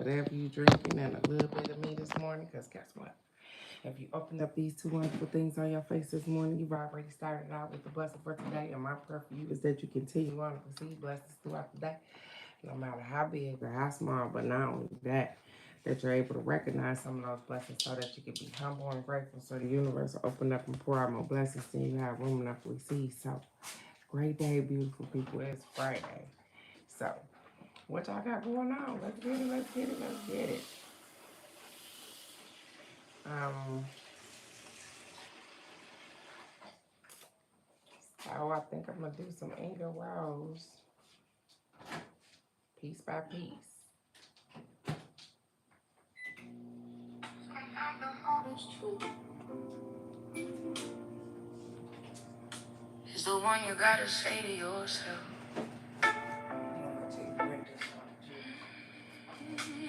whatever you drinking, and a little bit of me this morning. Because guess what? If you open up these two wonderful things on your face this morning, you've already started out with the blessing for today. And my prayer for you is that you continue on to receive blessings throughout the day, no matter how big or how small. But not only that, that you're able to recognize some of those blessings so that you can be humble and grateful. So the universe will open up and pour out more blessings and you have room enough to receive. So, great day, beautiful people. It's Friday. So, what y'all got going on? Let's get it, let's get it, let's get it. Um, so I think I'm gonna do some Inga Rose, piece by piece. Sometimes the hardest truth is the one you gotta say to yourself.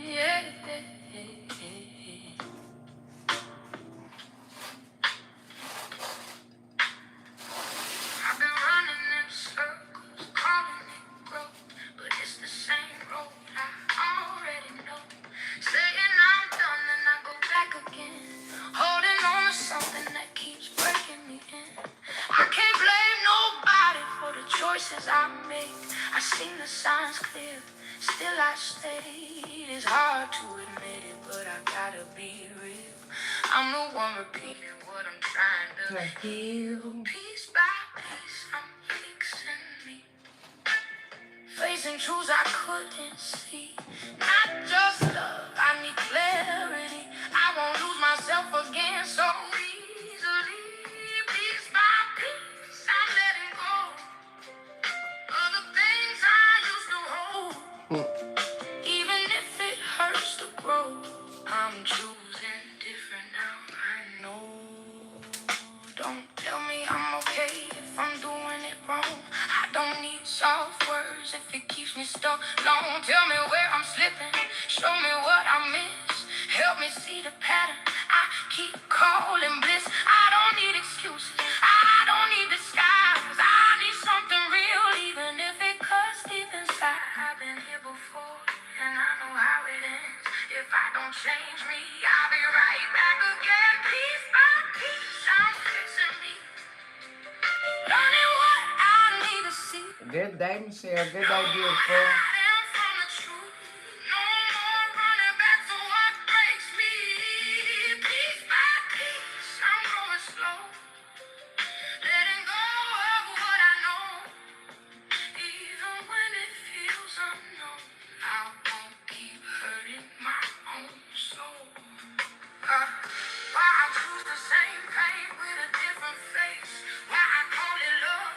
Yeah. I've been running in circles, calling it growth, but it's the same road I already know. Saying I'm done and I go back again, holding on to something that keeps breaking me in. I can't blame nobody for the choices I make. I seen the signs clear, still I stay. It's hard to admit it, but I gotta be real. I'm the one repeating what I'm trying to heal. Piece by piece, I'm fixing me. Facing truths I couldn't see. Not just love, I need clarity. I won't lose myself again so easily. Piece by piece, I'm letting go of the things I used to hold. Even if it hurts to grow, I'm choosing different now. I know. Don't tell me I'm okay if I'm doing it wrong. I don't need soft words if it keeps me stuck long. Tell me where I'm slipping, show me what I miss. Help me see the pattern I keep calling bliss. I don't need excuses, I don't need disguise. I need something real, even if it cuts deep inside. I've been here before, and I know how it ends. If I don't change me, I'll be right back again. Piece by piece, I'm fixing me. Learning what I need to see. Good day, Michelle. Good day, beautiful. Why I choose the same pain with a different face. Why I call it love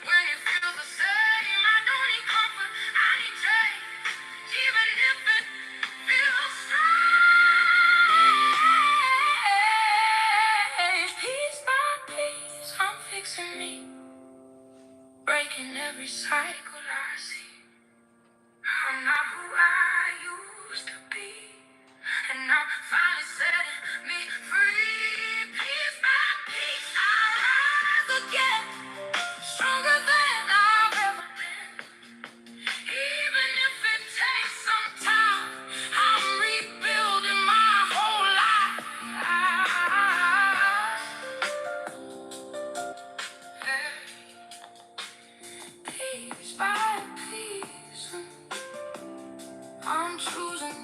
when it feels the same. I don't need comfort, I need change. Even if it feels strange. Piece by piece, I'm fixing me. Breaking every cycle I see. I'm not who I used to be. And I'm finally setting me free. Piece by piece, I rise again. Stronger than I've ever been. Even if it takes some time, I'm rebuilding my whole life. Piece by piece, I'm choosing.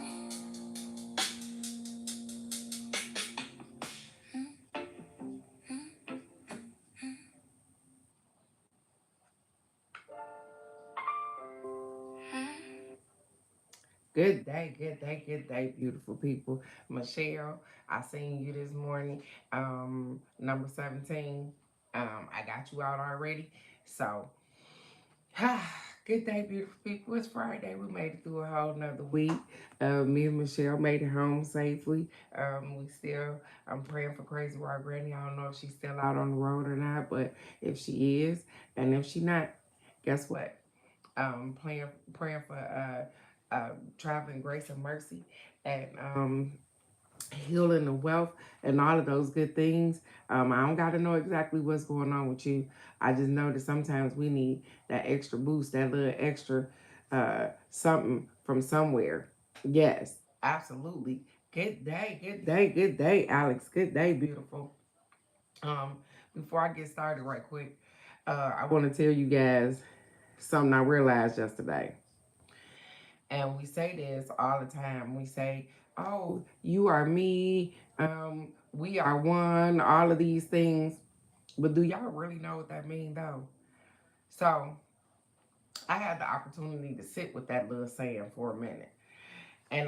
Good day, beautiful people. Michelle, I seen you this morning. Number 17. I got you out already. So, good day, beautiful people. It's Friday. We made it through a whole nother week. Me and Michelle made it home safely. I'm praying for Crazy Wild Granny. I don't know if she's still out on the road or not, but if she is, and if she not, guess what? Praying for traveling grace and mercy, and healing and wealth and all of those good things. I don't got to know exactly what's going on with you. I just know that sometimes we need that extra boost, that little extra something from somewhere. Yes. Absolutely. Good day, good day, good day, Alex. Good day, beautiful. Um, Before I get started right quick, I want to tell you guys something I realized yesterday. And we say this all the time. We say, "Oh, you are me. We are one." All of these things. But do y'all really know what that means, though? So I had the opportunity to sit with that little saying for a minute, and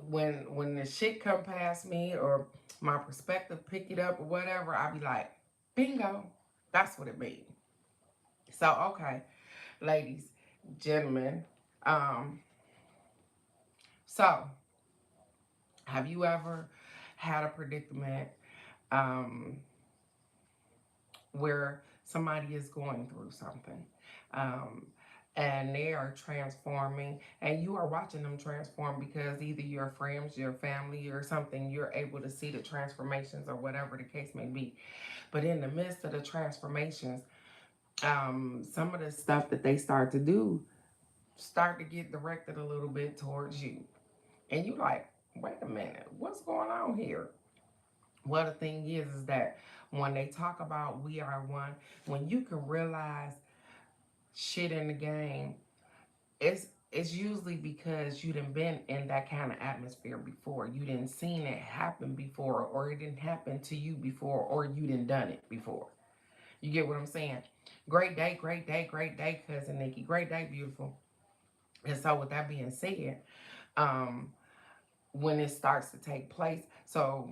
when the shit come past me or my perspective pick it up or whatever, I be like, bingo, that's what it means. So okay, ladies, gentlemen, um, so have you ever had a predicament um, where somebody is going through something? Um, and they are transforming, and you are watching them transform because either your friends, your family, or something, you're able to see the transformations or whatever the case may be. But in the midst of the transformations, some of the stuff that they start to do start to get directed a little bit towards you. And you like, wait a minute, what's going on here? Well, the thing is that when they talk about we are one, when you can realize shit in the game, it's usually because you didn't been in that kind of atmosphere before. You didn't seen it happen before, or it didn't happen to you before, or you didn't done it before. You get what I'm saying? Great day, great day, great day, cousin Nikki. Great day, beautiful. And so with that being said, um, when it starts to take place, so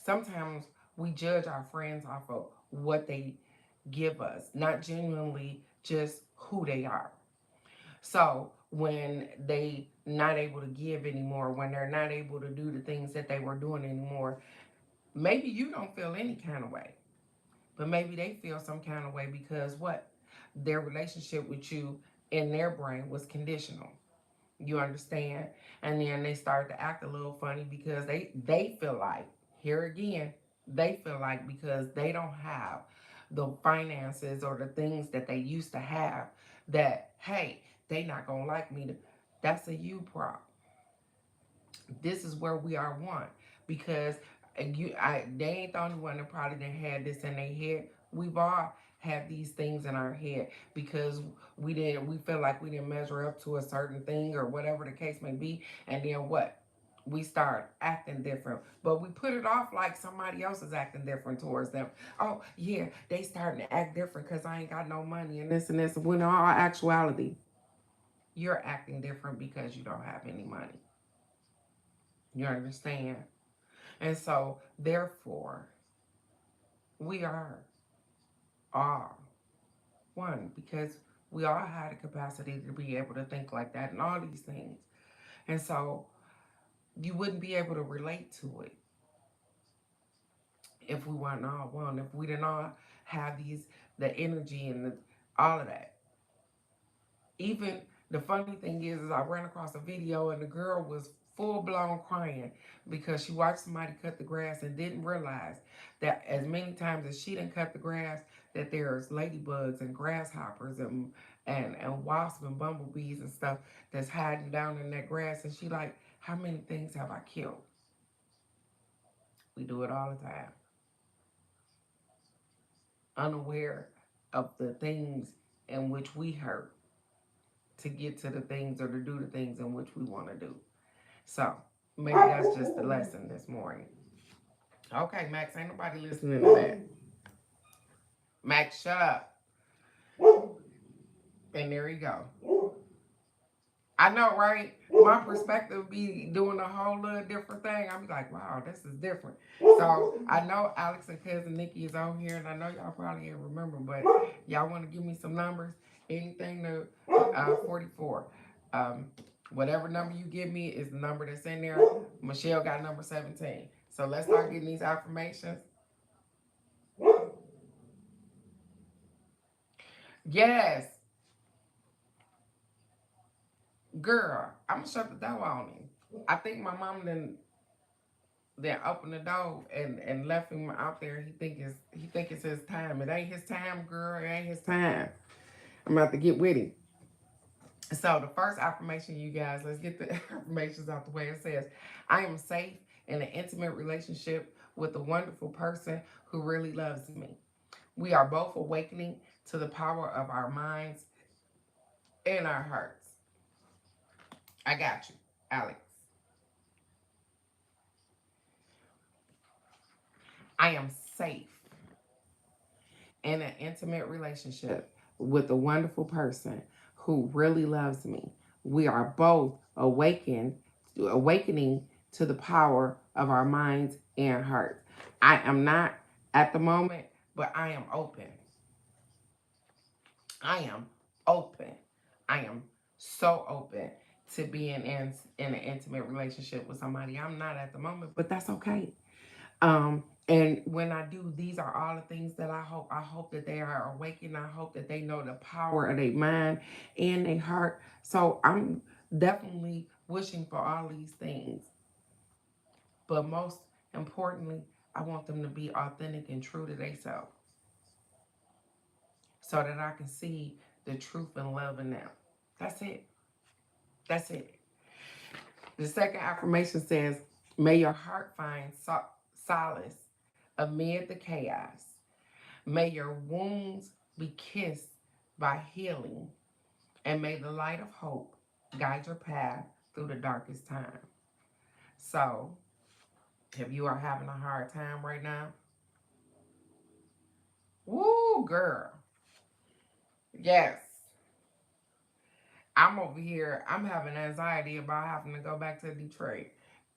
sometimes we judge our friends off of what they give us, not genuinely just who they are. So when they not able to give anymore, when they're not able to do the things that they were doing anymore, maybe you don't feel any kind of way, but maybe they feel some kind of way because what? Their relationship with you in their brain was conditional. You understand? And then they start to act a little funny because they feel like, here again, they feel like because they don't have the finances or the things that they used to have, that hey, they not gonna like me. That's a you problem. This is where we are one, because they ain't the only one that probably done had this in their head. We've all had these things in our head because we feel like we didn't measure up to a certain thing or whatever the case may be, and then what? We start acting different, but we put it off like somebody else is acting different towards them. Oh yeah, they starting to act different because I ain't got no money and this and this. When in all actuality, you're acting different because you don't have any money. You understand? And so, therefore, we are all one because we all had the capacity to be able to think like that and all these things. And so, you wouldn't be able to relate to it if we weren't all one, if we didn't all have the energy and all of that. Even the funny thing is I ran across a video and the girl was full blown crying because she watched somebody cut the grass and didn't realize that as many times as she didn't cut the grass, that there's ladybugs and grasshoppers and wasps and bumblebees and stuff that's hiding down in that grass. And she like, how many things have I killed? We do it all the time, unaware of the things in which we hurt to get to the things or to do the things in which we want to do. So maybe that's just the lesson this morning. Okay, Max, ain't nobody listening to that. Max, shut up. And there you go. I know, right? My perspective be doing a whole little different thing. I be like, wow, this is different. So I know Alex and cousin Nikki is on here, and I know y'all probably ain't remember, but y'all want to give me some numbers? Anything to 44. Um, Whatever number you give me is the number that's in there. Michelle got number 17. So let's start getting these affirmations. Yes, girl, I'm gonna shut the door on him. I think my mom then opened the door and left him out there. He think it's his time. It ain't his time, girl. It ain't his time. I'm about to get with him. So the first affirmation, you guys, let's get the affirmations out the way. It says, I am safe in an intimate relationship with a wonderful person who really loves me. We are both awakening to the power of our minds and our hearts. I got you, Alex. I am safe in an intimate relationship with a wonderful person who really loves me. We are both awakening to the power of our minds and hearts. I am not at the moment, but I am open. I am open. I am so open to being in an intimate relationship with somebody. I'm not at the moment, but that's okay. And when I do, these are all the things that I hope. I hope that they are awakened. I hope that they know the power of their mind and their heart. So I'm definitely wishing for all these things. But most importantly, I want them to be authentic and true to themselves so that I can see the truth and love in them. That's it. That's it. The second affirmation says, may your heart find solace amid the chaos. May your wounds be kissed by healing, and may the light of hope guide your path through the darkest time. So, if you are having a hard time right now, woo, girl, yes, I'm over here. I'm having anxiety about having to go back to Detroit.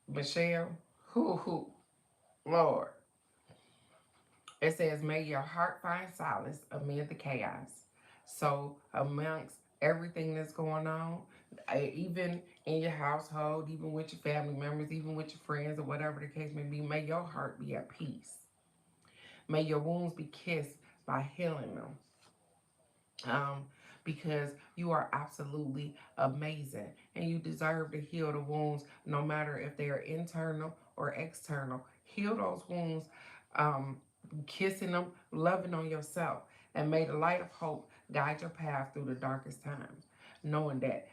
Michelle, who, Lord. It says, may your heart find solace amid the chaos. So, amongst everything that's going on, even in your household, even with your family members, even with your friends, or whatever the case may be, may your heart be at peace. May your wounds be kissed by healing them. Um, because you are absolutely amazing and you deserve to heal the wounds no matter if they are internal or external. Heal those wounds, um, kissing them, loving on yourself, and may the light of hope guide your path through the darkest times, knowing that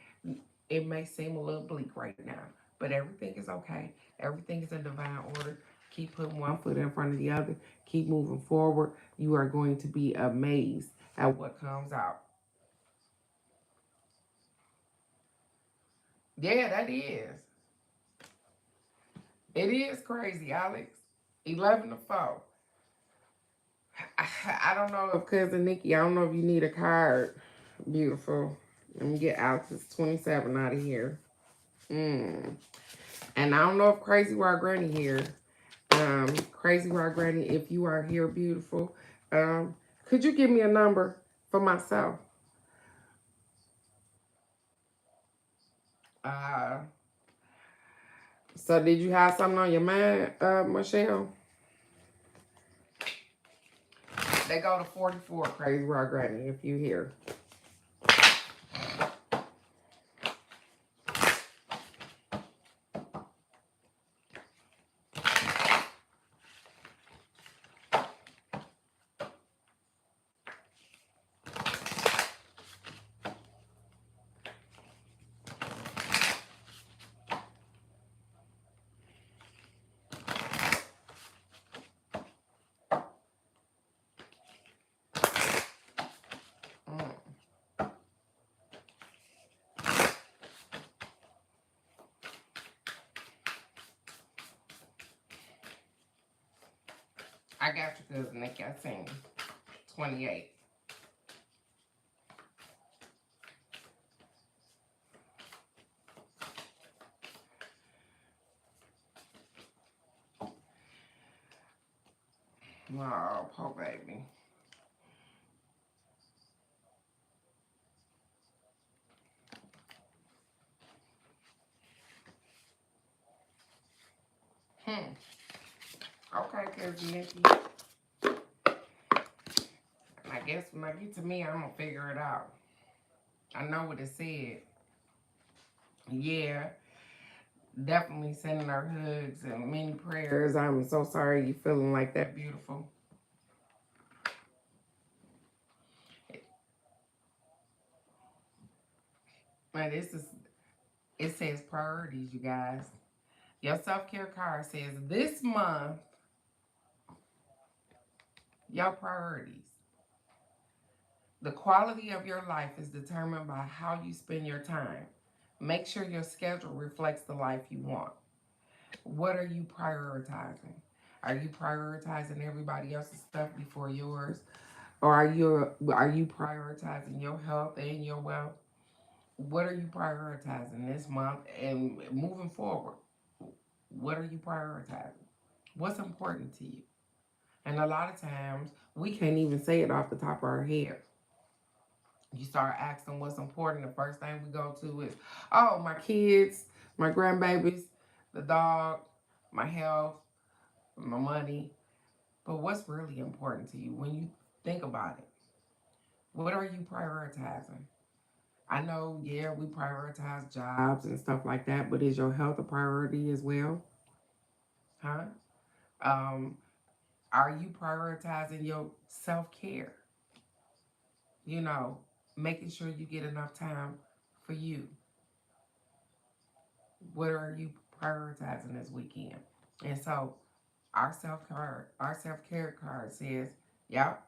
it may seem a little bleak right now, but everything is okay. Everything is in divine order. Keep putting one foot in front of the other. Keep moving forward. You are going to be amazed at what comes out. Yeah, that is. It is crazy, Alex. 11 to 4. I don't know if Cousin Nikki, I don't know if you need a card. Beautiful. Let me get Alex's 27 out of here. And I don't know if Crazy Wild Granny here. Crazy Wild Granny, if you are here, beautiful. Could you give me a number for myself? Uh, so did you have something on your mind, Michelle? They go to 44, Crazy Wild Granny, if you here. Mm. I got you, Cousin Nikki. I seen 28. Oh, poor baby. Okay, Cousin Nikki. I guess when I get to me, I'm going to figure it out. I know what it said. Yeah, definitely sending her hugs and many prayers. I'm so sorry you feeling like that, beautiful. And it says priorities, you guys. Your self-care card says this month, your priorities. The quality of your life is determined by how you spend your time. Make sure your schedule reflects the life you want. What are you prioritizing? Are you prioritizing everybody else's stuff before yours? Or are you prioritizing your health and your wealth? What are you prioritizing this month and moving forward? What are you prioritizing? What's important to you? And a lot of times we can't even say it off the top of our head. You start asking what's important, the first thing we go to is, oh, my kids, my grandbabies, the dog, my health, my money. But what's really important to you when you think about it? What are you prioritizing? I know, yeah, we prioritize jobs and stuff like that, but is your health a priority as well? Huh? Um, are you prioritizing your self care? You know, making sure you get enough time for you. What are you prioritizing this weekend? And so our self care card says, yep,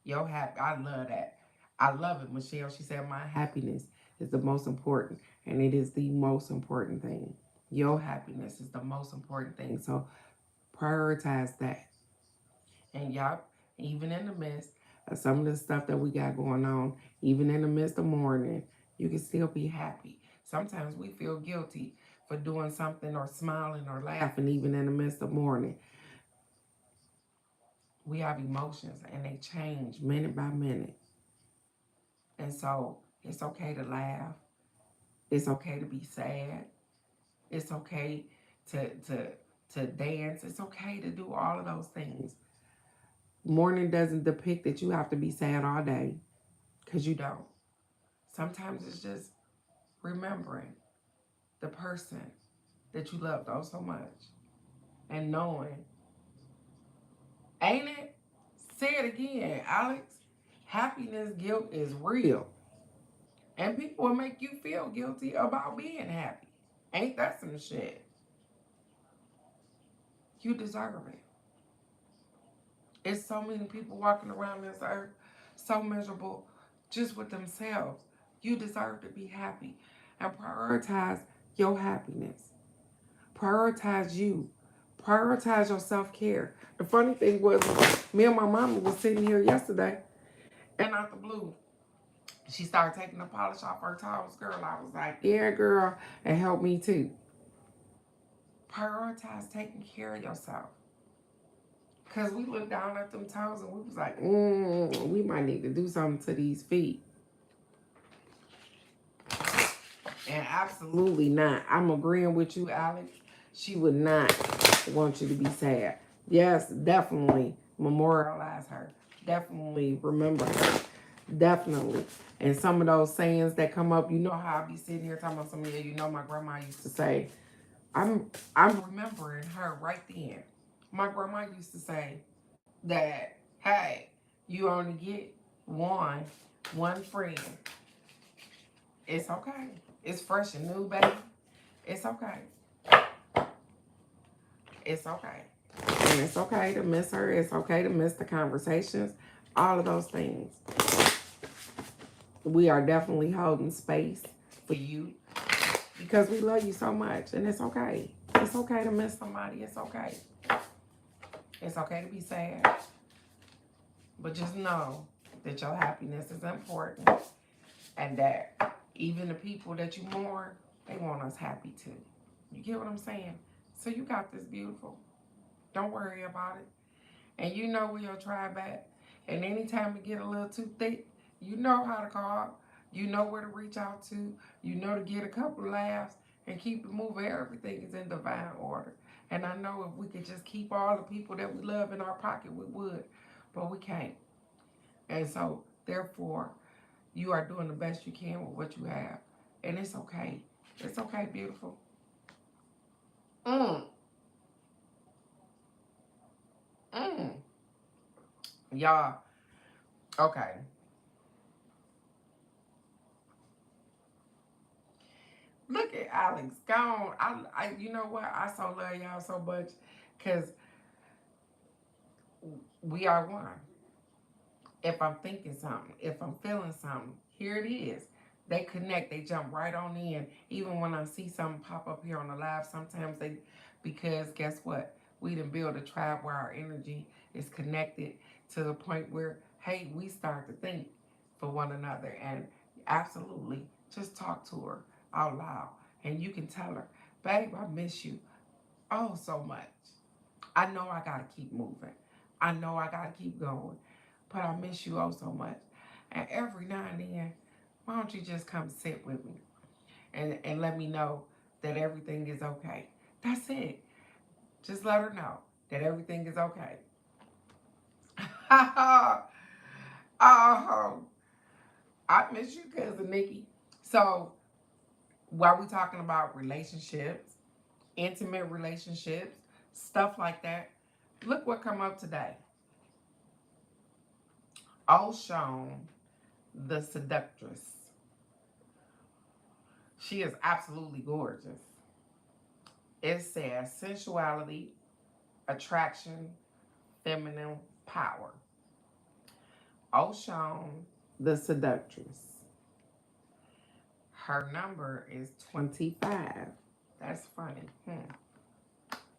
your happy. I love that. I love it, Michelle. She said my happiness is the most important, and it is the most important thing. Your happiness is the most important thing. So prioritize that. And y'all, even in the midst of some of the stuff that we got going on, even in the midst of mourning, you can still be happy. Sometimes we feel guilty for doing something or smiling or laughing, even in the midst of mourning. We have emotions and they change minute by minute. And so it's okay to laugh. It's okay to be sad. It's okay to dance. It's okay to do all of those things. Mourning doesn't depict that you have to be sad all day, because you don't. Sometimes it's just remembering the person that you loved oh so much and knowing, ain't it? Say it again, Alex. Happiness guilt is real. And people will make you feel guilty about being happy. Ain't that some shit? You deserve it. It's so many people walking around this earth so miserable just with themselves. You deserve to be happy and prioritize your happiness. Prioritize you. Prioritize your self-care. The funny thing was, me and my mama was sitting here yesterday, and out the blue, she started taking the polish off her toes. Girl, I was like, yeah, girl, and help me too. Prioritize taking care of yourself. Because we looked down at them toes and we was like, we might need to do something to these feet. And absolutely not. I'm agreeing with you, Alex. She would not want you to be sad. Yes, definitely memorialize her. Definitely remember her. Definitely. And some of those sayings that come up, you know how I be sitting here talking about some of you know my grandma used to say, I'm remembering her right then. My grandma used to say that, hey, you only get one friend. It's okay. It's fresh and new, baby. It's okay. It's okay. And it's okay to miss her. It's okay to miss the conversations. All of those things. We are definitely holding space for you because we love you so much. And it's okay. It's okay to miss somebody. It's okay. It's okay to be sad. But just know that your happiness is important and that even the people that you mourn, they want us happy too. You get what I'm saying? So you got this, beautiful. Don't worry about it. And you know where your tribe at. And anytime it get a little too thick, you know how to call. You know where to reach out to. You know to get a couple of laughs and keep it moving. Everything is in divine order. And I know if we could just keep all the people that we love in our pocket, we would. But we can't. And so, therefore, you are doing the best you can with what you have. And it's okay. It's okay, beautiful. Mm. Mm. Y'all, okay. Look at Alex. Gone. You know what? I so love y'all so much because we are one. If I'm thinking something, if I'm feeling something, here it is. They connect, they jump right on in. Even when I see something pop up here on the live, sometimes they, because guess what? We done build a tribe where our energy is connected to the point where, hey, we start to think for one another. And absolutely, just talk to her out loud. And you can tell her, babe, I miss you oh so much. I know I gotta keep moving. I know I gotta keep going. But I miss you oh so much. And every now and then, why don't you just come sit with me and let me know that everything is okay? That's it. Just let her know that everything is okay. Oh, I miss you, cousin Nikki. So while we talking about relationships, intimate relationships, stuff like that, look what come up today. Oshun, the seductress. She is absolutely gorgeous. It says sensuality, attraction, feminine power. Oshun, the seductress. Her number is 25. That's funny.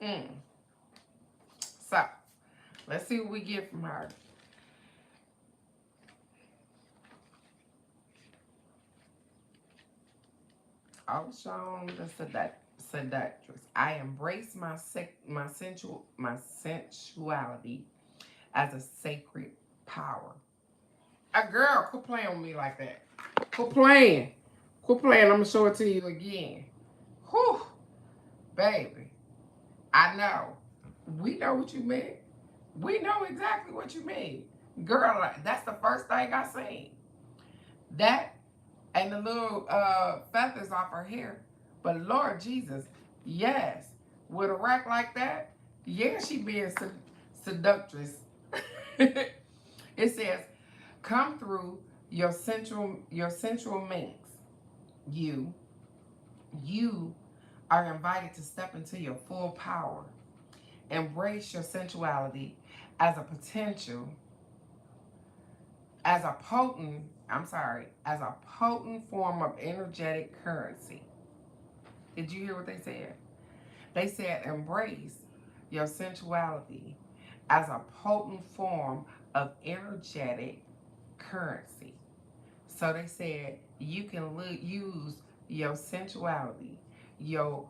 Mm. So, let's see what we get from her. Oshun, the seductress. I embrace my sensuality as a sacred power. A girl, quit playing with me like that. Quit playing. Quit playing. I'm gonna show it to you again. Whew, baby. I know. We know what you mean. We know exactly what you mean. Girl, that's the first thing I seen. That and the little feathers off her hair. But Lord Jesus, yes, with a rack like that, yeah, she being seductress. It says, come through your central minx. You, you are invited to step into your full power. Embrace your sensuality as a potential, as a potent, as a potent form of energetic currency. Did you hear what they said? They said embrace your sensuality as a potent form of energetic currency. So they said you can use your sensuality, your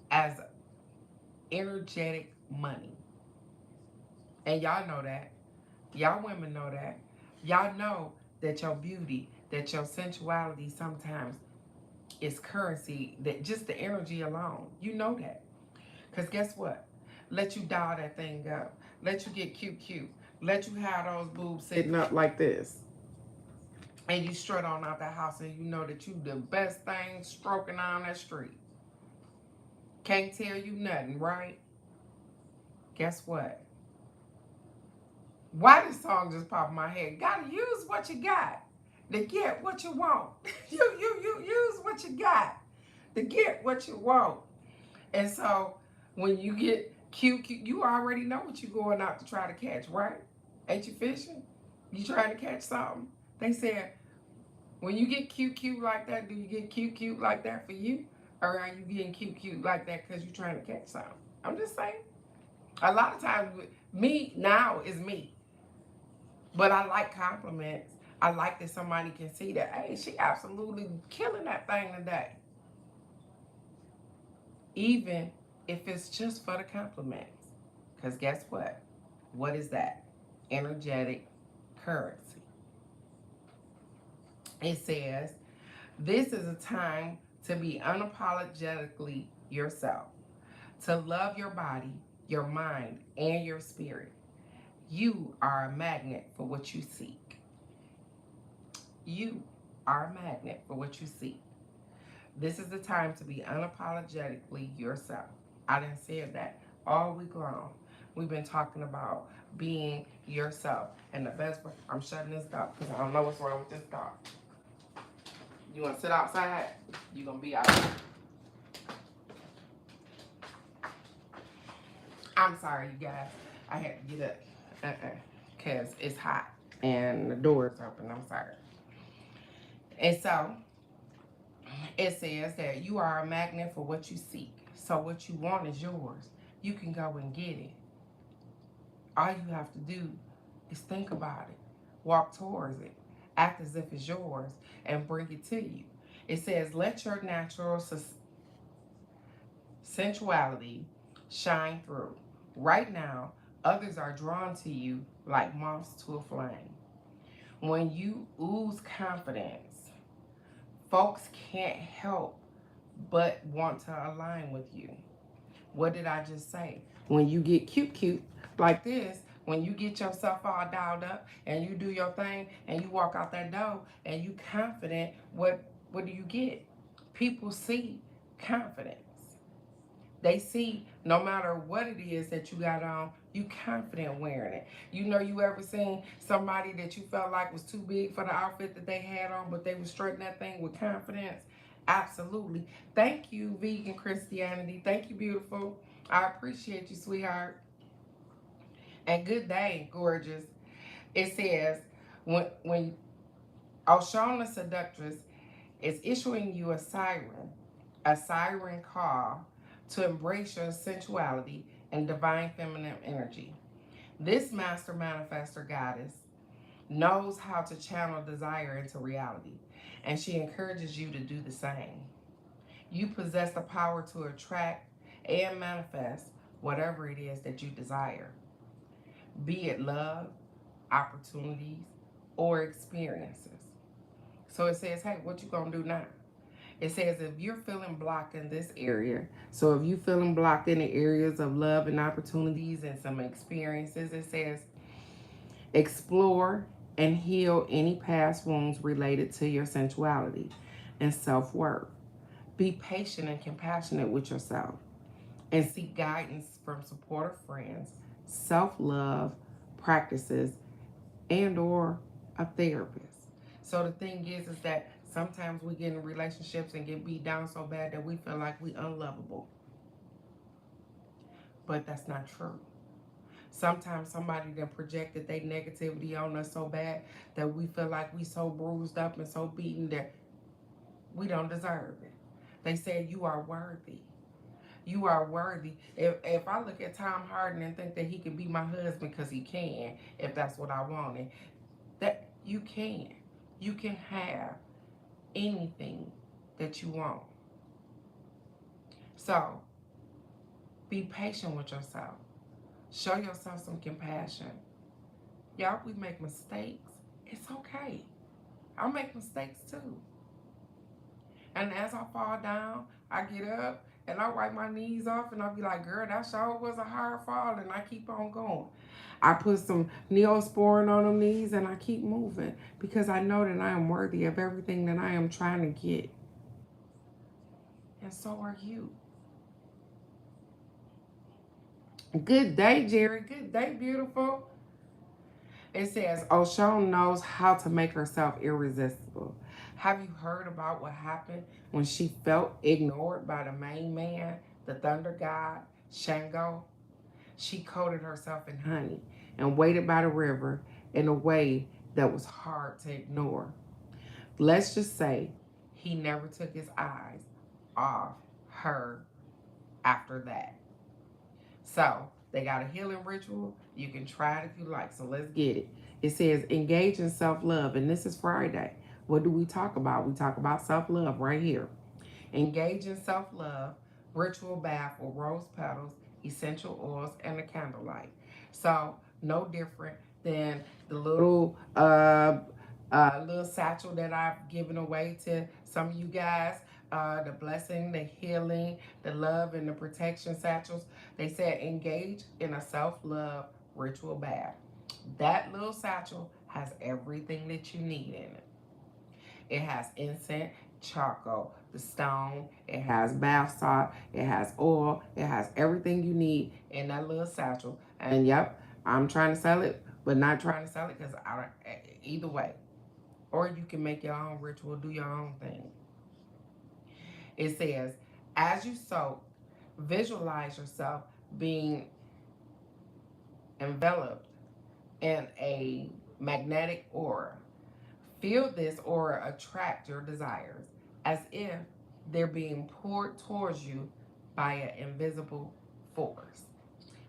as energetic money. And y'all know that. Y'all women know that. Y'all know that your beauty, that your sensuality sometimes is currency, that just the energy alone. You know that. Because guess what? Let you dial that thing up. Let you get cute. Let you have those boobs sitting up like this. And you strut on out that house and you know that you the best thing stroking on that street. Can't tell you nothing, right? Guess what? Why this song just popped in my head? Gotta use what you got to get what you want. You use what you got to get what you want. And so when you get cute, you already know what you're going out to try to catch, right? Ain't you fishing? You trying to catch something? They said when you get cute like that, do you get cute like that for you? Or are you getting cute like that because you're trying to catch something? I'm just saying. A lot of times, me now is me. But I like compliments. I like that somebody can see that, hey, she absolutely killing that thing today. Even if it's just for the compliments. Because guess what? What is that? Energetic currency. It says, this is a time to be unapologetically yourself, to love your body, your mind, and your spirit. You are a magnet for what you seek. You are a magnet for what you seek. This is the time to be unapologetically yourself. I didn't say that all week long. We've been talking about being yourself. And the best part, I'm shutting this dog because I don't know what's wrong with this dog. You want to sit outside? You're going to be outside. I'm sorry, you guys. I had to get up. Because it's hot. And the door is open. I'm sorry. And so, it says that you are a magnet for what you seek. So what you want is yours. You can go and get it. All you have to do is think about it. Walk towards it. Act as if it's yours and bring it to you. It says, let your natural sensuality shine through. Right now, others are drawn to you like moths to a flame. When you ooze confidence, folks can't help but want to align with you. What did I just say? When you get cute like this, when you get yourself all dialed up and you do your thing and you walk out that door and you confident, what do you get? People see confidence. They see no matter what it is that you got on, you confident wearing it. You know, you ever seen somebody that you felt like was too big for the outfit that they had on, but they was strutting that thing with confidence? Absolutely. Thank you, Vegan Christianity. Thank you, beautiful. I appreciate you, sweetheart. And good day, gorgeous. It says, when Oshona Seductress is issuing you a siren call to embrace your sensuality and divine feminine energy. This master manifestor goddess knows how to channel desire into reality, and she encourages you to do the same. You possess the power to attract and manifest whatever it is that you desire, be it love, opportunities, or experiences. So it says, hey, what you gonna do now? It says if you're feeling blocked in this area, so if you're feeling blocked in the areas of love and opportunities and some experiences, it says explore and heal any past wounds related to your sensuality and self-worth. Be patient and compassionate with yourself and seek guidance from supportive friends, self-love practices, and or a therapist. So the thing is that sometimes we get in relationships and get beat down so bad that we feel like we unlovable. But that's not true. Sometimes somebody that projected their negativity on us so bad that we feel like we so bruised up and so beaten that we don't deserve it. They said you are worthy. You are worthy. If I look at Tom Harden and think that he can be my husband because he can, if that's what I wanted, that you can. You can have anything that you want. So be patient with yourself. Show yourself some compassion. Y'all, we make mistakes. It's okay. I make mistakes too. And as I fall down, I get up and I wipe my knees off and I'll be like, girl, that sure was a hard fall, and I keep on going. I put some Neosporin on them knees and I keep moving because I know that I am worthy of everything that I am trying to get. And so are you. Good day, Jerry. Good day, beautiful. It says, Oshon knows how to make herself irresistible. Have you heard about what happened when she felt ignored by the main man, the thunder god, Shango? She coated herself in honey and waited by the river in a way that was hard to ignore. Let's just say he never took his eyes off her after that. So they got a healing ritual. You can try it if you like. So let's get it. It says engage in self-love. And this is Friday. What do we talk about? We talk about self-love right here. Engage in self-love, ritual bath with rose petals, essential oils, and a candlelight. So no different than the little satchel that I've given away to some of you guys. The blessing, the healing, the love, and the protection satchels. They said engage in a self-love ritual bath. That little satchel has everything that you need in it. It has incense, charcoal, the stone, it has bath salt, it has oil, it has everything you need in that little satchel. And yep, I'm trying to sell it, but not trying to sell it because I don't, either way. or you can make your own ritual, do your own thing. It says, as you soak, visualize yourself being enveloped in a magnetic aura. Feel this aura attract your desires as if they're being poured towards you by an invisible force.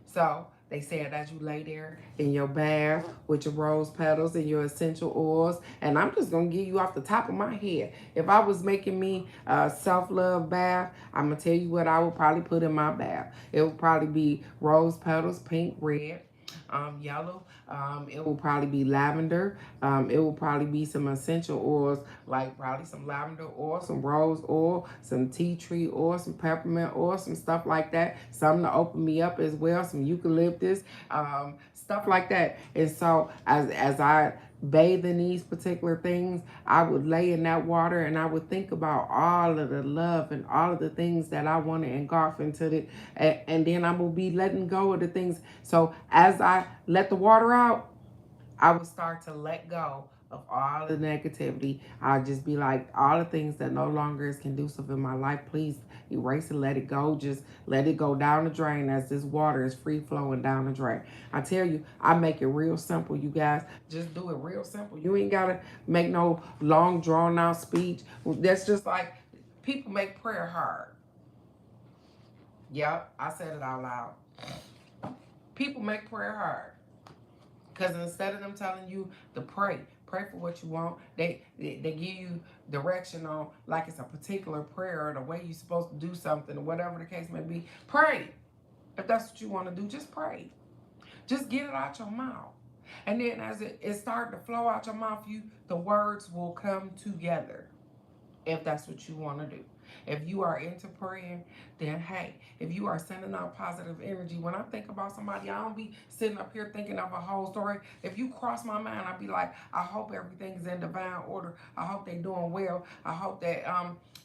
So they said as you lay there in your bath with your rose petals and your essential oils, and I'm just gonna give you off the top of my head. If I was making me a self-love bath, I'm gonna tell you what I would probably put in my bath. It would probably be rose petals, pink, red, yellow. It will probably be lavender. It will probably be some essential oils, like probably some lavender oil, some rose oil, some tea tree oil, some peppermint oil, some stuff like that. Something to open me up as well, some eucalyptus, stuff like that. And so as I bathe in these particular things, I would lay in that water and I would think about all of the love and all of the things that I want to engulf into it. And then I will be letting go of the things. So as I let the water out, I would start to let go of all the negativity. I'll just be like, all the things that no longer is conducive in my life, please erase it, let it go. Just let it go down the drain as this water is free flowing down the drain. I tell you, I make it real simple, you guys. Just do it real simple. You ain't got to make no long, drawn out speech. That's just like people make prayer hard. Yep, I said it out loud. People make prayer hard. Because instead of them telling you to pray for what you want, they give you direction on like it's a particular prayer or the way you're supposed to do something or whatever the case may be. Pray. If that's what you want to do, just pray. Just get it out your mouth. And then as it starts to flow out your mouth, the words will come together if that's what you want to do. If you are into praying, then hey, if you are sending out positive energy, when I think about somebody, I don't be sitting up here thinking of a whole story. If you cross my mind, I'd be like, I hope everything's in divine order. I hope they're doing well. I hope that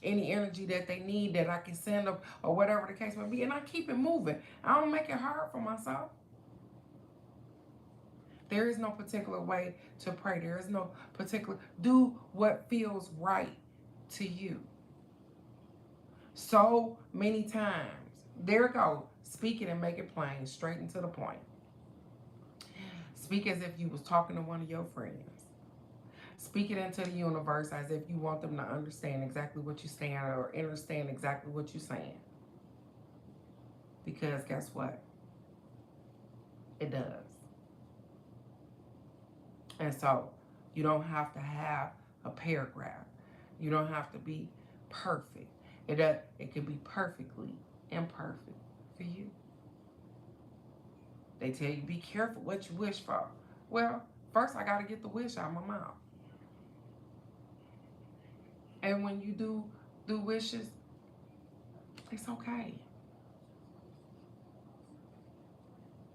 any energy that they need that I can send them or whatever the case may be. And I keep it moving. I don't make it hard for myself. There is no particular way to pray. There is no particular, do what feels right to you. So many times. There it goes. Speak it and make it plain, straight and to the point. Speak as if you was talking to one of your friends. Speak it into the universe as if you want them to understand exactly what you're saying or understand exactly what you're saying. Because guess what? It does. And so you don't have to have a paragraph. You don't have to be perfect. It can be perfectly imperfect for you. They tell you be careful what you wish for. Well, first I got to get the wish out of my mouth. And when you do wishes, it's okay.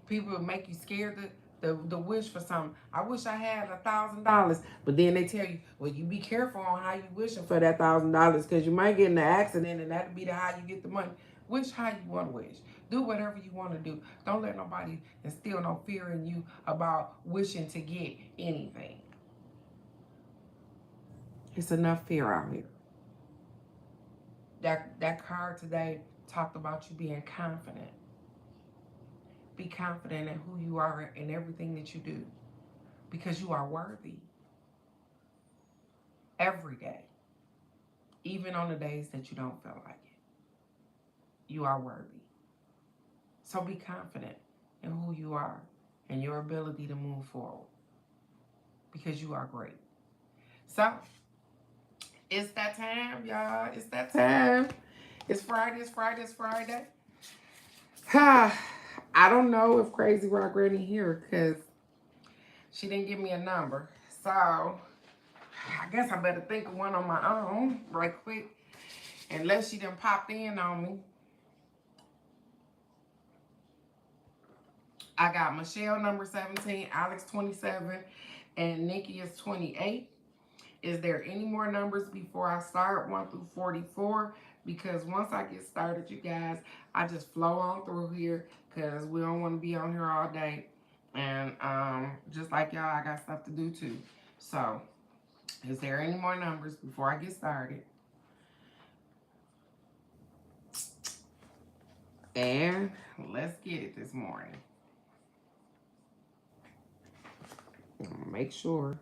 People make you scared the wish for something. I wish I had $1,000, but then they tell you, well, you be careful on how you wishing for that $1,000 because you might get in an accident and that'll be how you get the money. Wish how you want to wish. Do whatever you want to do. Don't let nobody instill no fear in you about wishing to get anything. It's enough fear out here. That card today talked about you being confident. Be confident in who you are and everything that you do because you are worthy every day, even on the days that you don't feel like it. You are worthy. So be confident in who you are and your ability to move forward because you are great. So it's that time, y'all. It's that time. It's Friday. It's Friday. It's Friday. I don't know if Crazy Rock Granny here because she didn't give me a number. So I guess I better think of one on my own right quick. Unless she done popped in on me. I got Michelle number 17, Alex 27, and Nikki is 28. Is there any more numbers before I start 1 through 44? Because once I get started, you guys, I just flow on through here because we don't want to be on here all day. And just like y'all, I got stuff to do too. So Is there any more numbers before I get started? And let's get it this morning. Make sure.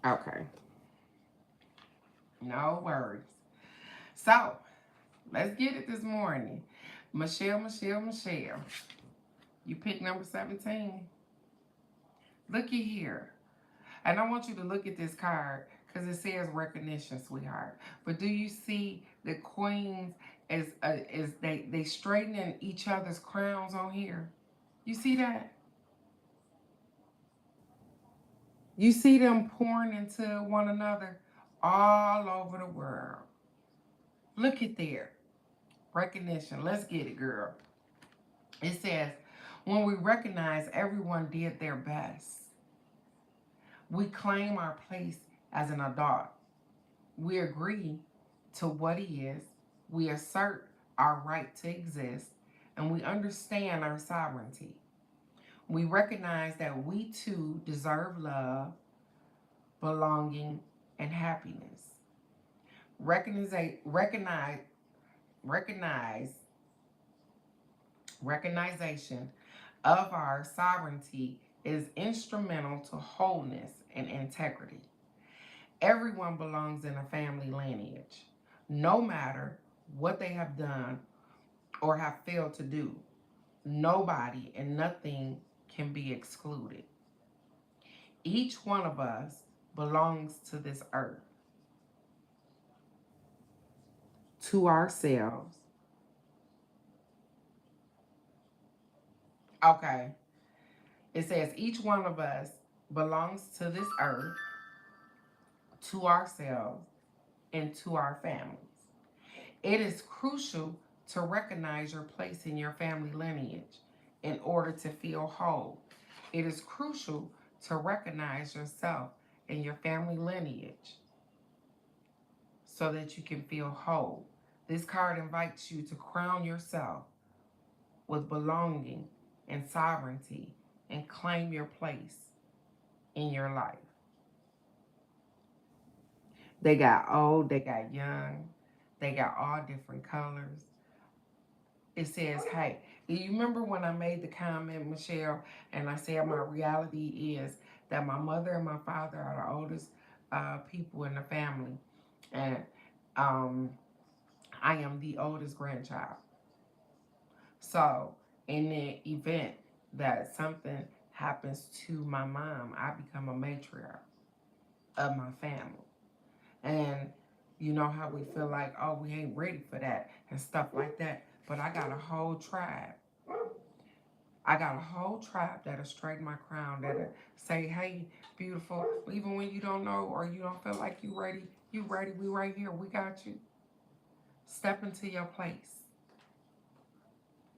Okay. No worries. So, let's get it this morning. Michelle. You pick number 17. Looky here. And I want you to look at this card because it says recognition, sweetheart. But do you see the queens is they straightening each other's crowns on here? You see that? You see them pouring into one another all over the world. Look at there. Recognition. Let's get it, girl. It says, when we recognize everyone did their best, we claim our place as an adult. We agree to what is, we assert our right to exist, and we understand our sovereignty. We recognize that we too deserve love, belonging, and happiness. Recognition of our sovereignty is instrumental to wholeness and integrity. Everyone belongs in a family lineage, no matter what they have done or have failed to do. Nobody and nothing can be excluded. Each one of us belongs to this earth, to ourselves. Okay. It says each one of us belongs to this earth, to ourselves, and to our families. It is crucial to recognize your place in your family lineage in order to feel whole. It is crucial to recognize yourself in your family lineage so that you can feel whole. This card invites you to crown yourself with belonging and sovereignty and claim your place in your life. They got old, they got young, they got all different colors. It says, hey, do you remember when I made the comment, Michelle, and I said my reality is that my mother and my father are the oldest people in the family, and I am the oldest grandchild. So in the event that something happens to my mom, I become a matriarch of my family. And you know how we feel like, oh, we ain't ready for that and stuff like that. But I got a whole tribe. I got a whole tribe that'll straighten my crown, that'll say, hey, beautiful, even when you don't know or you don't feel like you ready, we right here, we got you. Step into your place.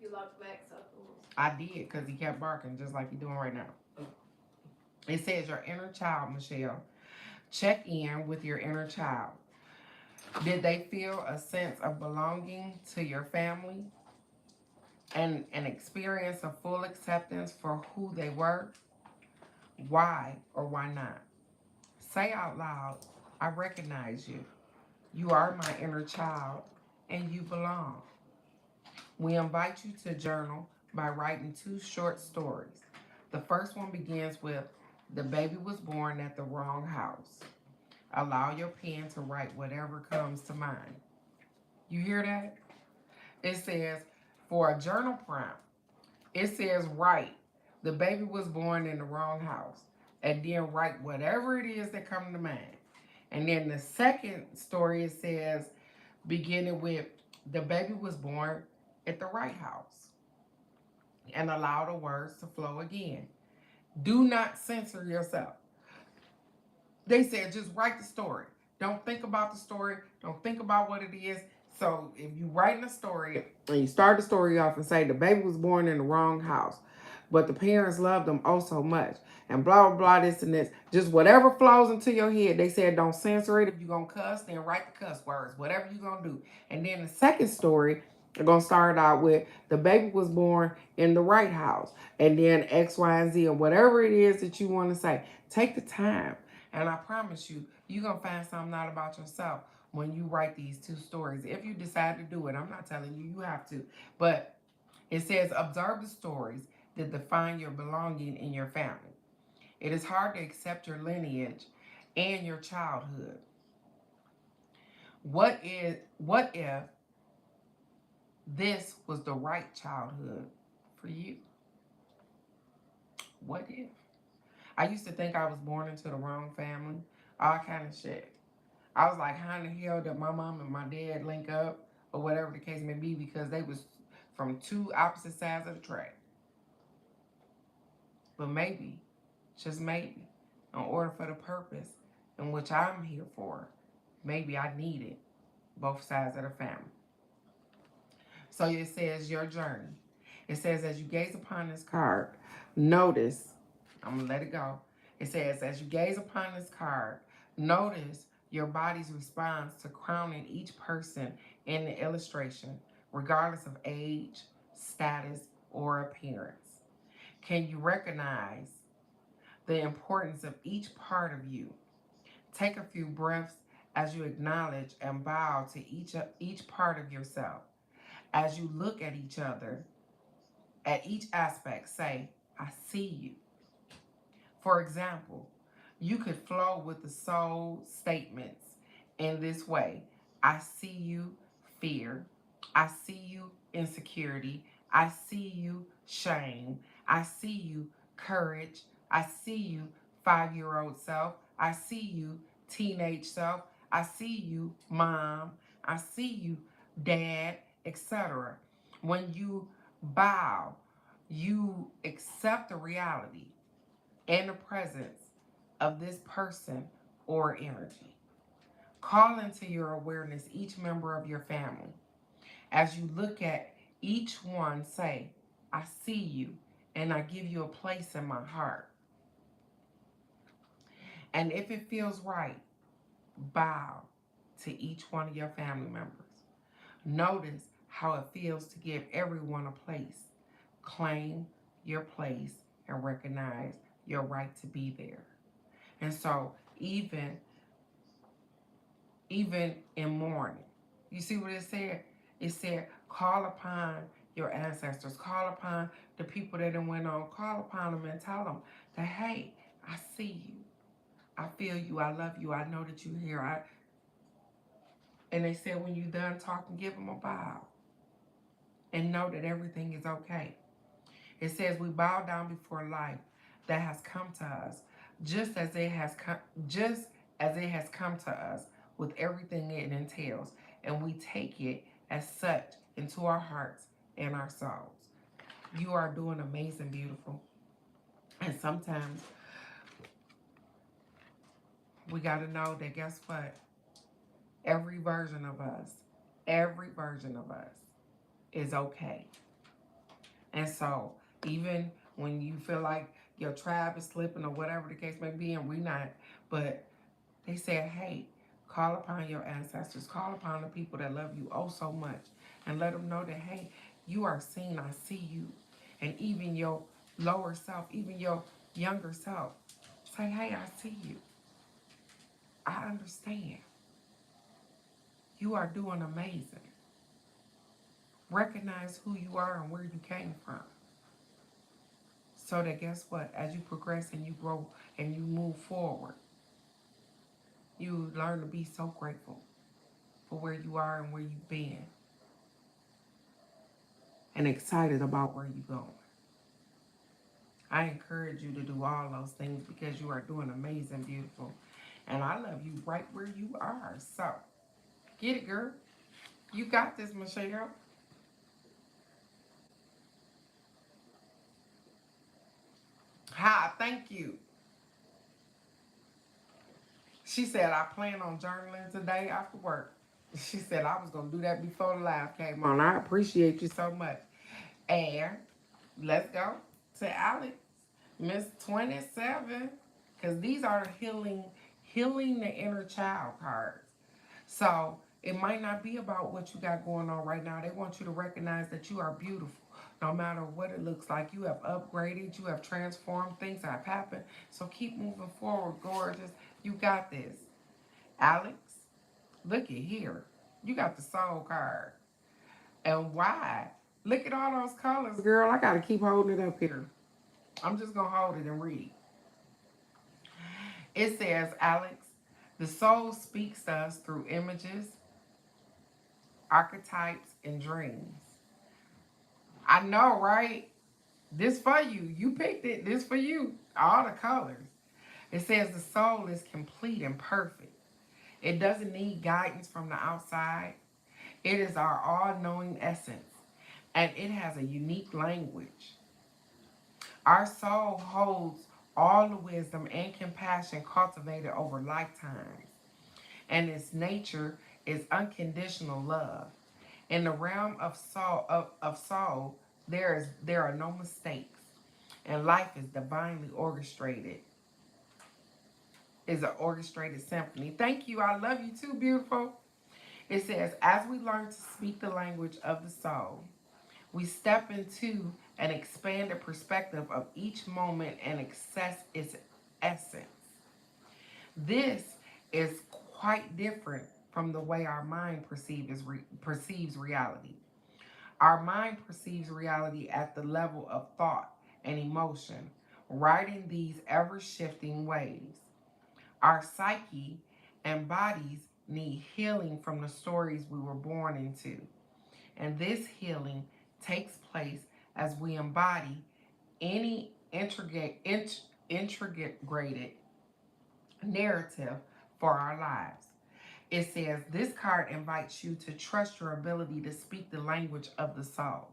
You locked Max up. I did, because he kept barking just like he's doing right now. It says your inner child, Michelle. Check in with your inner child. Did they feel a sense of belonging to your family and an experience of full acceptance for who they were? Why or why not? Say out loud, I recognize you. You are my inner child and you belong. We invite you to journal by writing 2 short stories. The first one begins with, the baby was born at the wrong house. Allow your pen to write whatever comes to mind. You hear that? It says, for a journal prompt, it says write, the baby was born in the wrong house. And then write whatever it is that comes to mind. And then the second story, it says, beginning with, the baby was born at the right house. And allow the words to flow again. Do not censor yourself. They said just write the story. Don't think about the story. Don't think about what it is. So if you writing a story and you start the story off and say the baby was born in the wrong house, but the parents loved them oh so much, and blah, blah, blah, this and this. Just whatever flows into your head. They said don't censor it. If you're going to cuss, then write the cuss words. Whatever you're going to do. And then the second story, They're going to start out with the baby was born in the right house, and then X, Y, and Z, and whatever it is that you want to say. Take the time. And I promise you, you're going to find something out about yourself when you write these two stories. If you decide to do it, I'm not telling you you have to. But it says, observe the stories that define your belonging in your family. It is hard to accept your lineage and your childhood. What if this was the right childhood for you? What if? I used to think I was born into the wrong family, all kind of shit. I was like, how in the hell did my mom and my dad link up, or whatever the case may be, because they was from two opposite sides of the track. But maybe, just maybe, in order for the purpose in which I'm here for, maybe I needed both sides of the family. So it says your journey. It says, as you gaze upon this card, notice, I'm going to let it go. It says, as you gaze upon this card, notice your body's response to crowning each person in the illustration, regardless of age, status, or appearance. Can you recognize the importance of each part of you? Take a few breaths as you acknowledge and bow to each part of yourself. As you look at each other, at each aspect, say, I see you. For example, you could flow with the soul statements in this way. I see you, fear. I see you, insecurity. I see you, shame. I see you, courage. I see you, 5-year-old self. I see you, teenage self. I see you, mom. I see you, dad, etc. When you bow, you accept the reality and the presence of this person or energy. Call into your awareness each member of your family. As you look at each one, say, I see you, and I give you a place in my heart. And if it feels right, bow to each one of your family members. Notice how it feels to give everyone a place. Claim your place and recognize your right to be there. And so even in mourning, you see what it said? It said, call upon your ancestors, call upon the people that went on, call upon them and tell them that, hey, I see you. I feel you. I love you. I know that you're here. And they said, when you're done talking, give them a bow and know that everything is okay. It says we bow down before life that has come to us, just as it has come to us with everything it entails, and we take it as such into our hearts and our souls. You are doing amazing, beautiful. And sometimes we got to know that, guess what? Every version of us is okay. And so even when you feel like your tribe is slipping or whatever the case may be, and we not, but they said, hey, call upon your ancestors, call upon the people that love you oh so much, and let them know that, hey, you are seen, I see you. And even your lower self, even your younger self, say, hey, I see you. I understand. You are doing amazing. Recognize who you are and where you came from. So that, guess what? As you progress and you grow and you move forward, you learn to be so grateful for where you are and where you've been, and excited about where you're going. I encourage you to do all those things because you are doing amazing, beautiful. And I love you right where you are. So, get it, girl. You got this, Michelle. Hi, thank you. She said, I plan on journaling today after work. She said, I was going to do that before the live came on. I appreciate you so much. And let's go to Alex, Miss 27, because these are healing the inner child cards. So It might not be about what you got going on right now. They want you to recognize that you are beautiful. No matter what it looks like, you have upgraded, you have transformed, things have happened. So keep moving forward, gorgeous. You got this. Alex, look at here. You got the soul card. And why? Look at all those colors, girl. I got to keep holding it up here. I'm just going to hold it and read. It says, Alex, the soul speaks to us through images, archetypes, and dreams. I know, right? This for you. You picked it. This for you. All the colors. It says the soul is complete and perfect. It doesn't need guidance from the outside. It is our all-knowing essence, and it has a unique language. Our soul holds all the wisdom and compassion cultivated over lifetimes, and its nature is unconditional love. In the realm of soul, there are no mistakes, and life is divinely orchestrated. Is an orchestrated symphony. Thank you. I love you too, beautiful. It says, as we learn to speak the language of the soul, we step into an expanded perspective of each moment and access its essence. This is quite different from the way our mind perceives reality. Our mind perceives reality at the level of thought and emotion, riding these ever shifting waves. Our psyche and bodies need healing from the stories we were born into. And this healing takes place as we embody any integrated narrative for our lives. It says this card invites you to trust your ability to speak the language of the soul.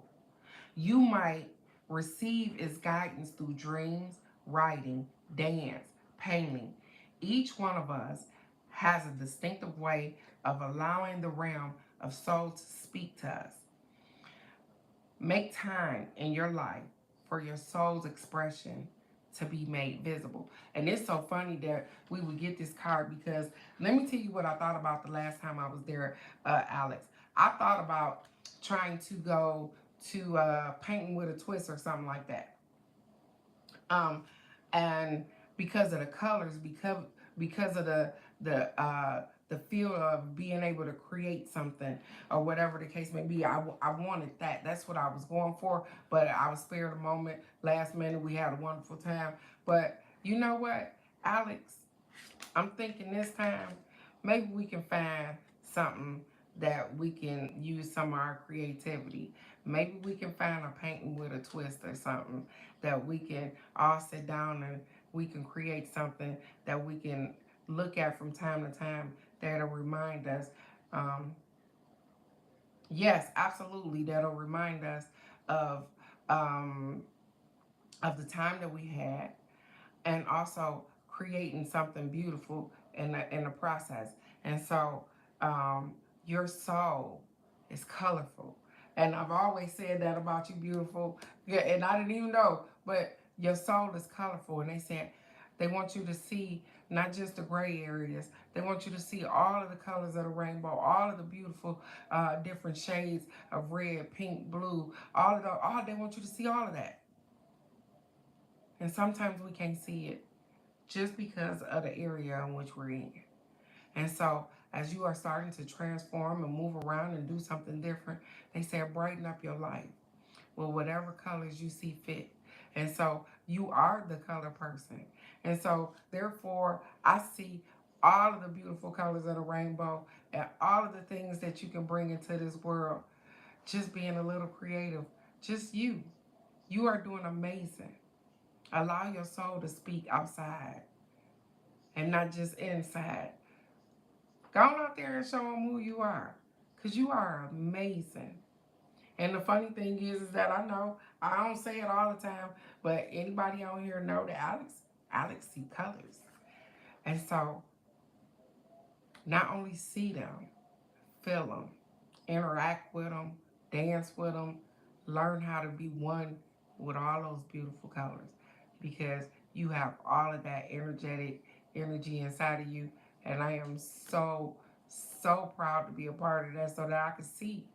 You might receive its guidance through dreams, writing, dance, painting. Each one of us has a distinctive way of allowing the realm of soul to speak to us. Make time in your life for your soul's expression to be made visible. And it's so funny that we would get this card because let me tell you what I thought about the last time I was there, Alex. I thought about trying to go to painting with a twist or something like that. Um, and because of the colors, because of the feel of being able to create something or whatever the case may be. I wanted that. That's what I was going for. But I was spared a moment. Last minute, we had a wonderful time. But you know what, Alex? I'm thinking this time, maybe we can find something that we can use some of our creativity. Maybe we can find a painting with a twist or something that we can all sit down and we can create something that we can look at from time to time that'll remind us. Um, yes, absolutely, that'll remind us of um, of the time that we had, and also creating something beautiful in the process. And so um, your soul is colorful. And I've always said that about you, beautiful. Yeah, and I didn't even know, but your soul is colorful. And they said they want you to see not just the gray areas. They want you to see all of the colors of the rainbow, all of the beautiful different shades of red, pink, blue, all they want you to see all of that. And sometimes we can't see it just because of the area in which we're in. And so, as you are starting to transform and move around and do something different, they say brighten up your life with whatever colors you see fit. And so, you are the color person. And so, therefore, I see all of the beautiful colors of the rainbow and all of the things that you can bring into this world. Just being a little creative. Just you. You are doing amazing. Allow your soul to speak outside and not just inside. Go on out there and show them who you are, because you are amazing. And the funny thing is that I don't say it all the time, but anybody on here know that Alex see colors. And so not only see them, feel them, interact with them, dance with them, learn how to be one with all those beautiful colors, because you have all of that energetic energy inside of you. And I am so, So proud to be a part of that so that I can see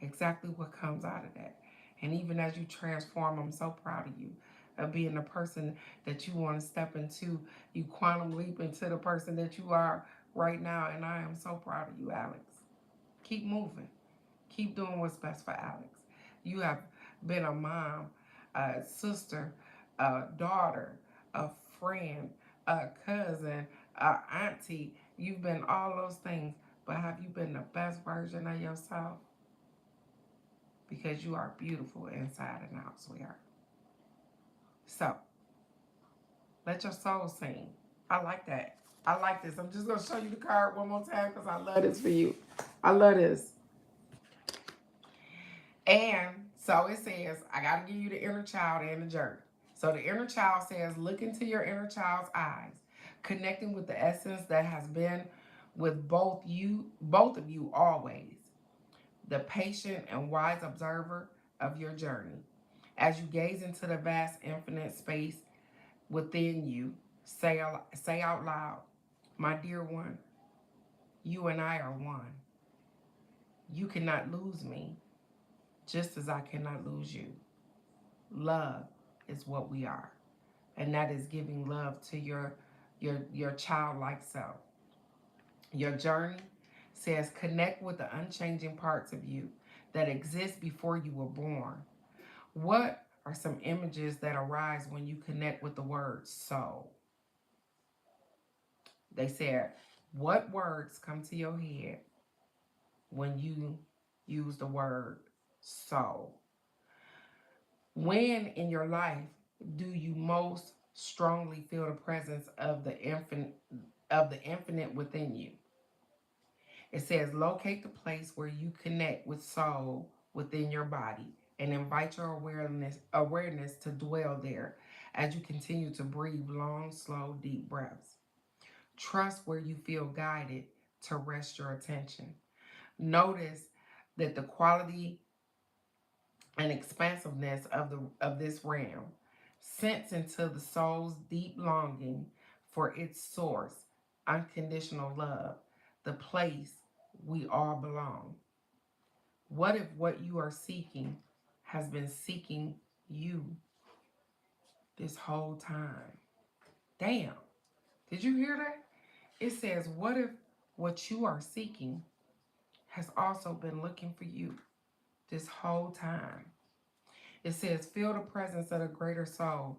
exactly what comes out of that. And even as you transform, I'm so proud of you of being the person that you want to step into. You quantum leap into the person that you are right now. And I am so proud of you, Alex. Keep moving. Keep doing what's best for Alex. You have been a mom, a sister, a daughter, a friend, a cousin, a auntie. You've been all those things, but have you been the best version of yourself? Because you are beautiful inside and out, sweetheart. So let your soul sing. I like that. I like this. I'm just gonna show you the card one more time because I love this for you. I love this. And so it says, I got to give you the inner child and the journey. So the inner child says, look into your inner child's eyes, connecting with the essence that has been with both of you always, the patient and wise observer of your journey. As you gaze into the vast infinite space within you, say out loud, my dear one, you and I are one. You cannot lose me, just as I cannot lose you. Love is what we are, and that is giving love to your childlike self. Your journey says connect with the unchanging parts of you that exist before you were born. What are some images that arise when you connect with the word soul? They said, what words come to your head when you use the word soul? When in your life do you most strongly feel the presence of the infinite within you? It says locate the place where you connect with soul within your body and invite your awareness to dwell there as you continue to breathe long, slow, deep breaths. Trust where you feel guided to rest your attention. Notice that the quality and expansiveness of this realm. Sense into the soul's deep longing for its source, unconditional love, the place we all belong. What if what you are seeking has been seeking you this whole time? Damn. Did you hear that? It says, what if what you are seeking has also been looking for you this whole time? It says, feel the presence of the greater soul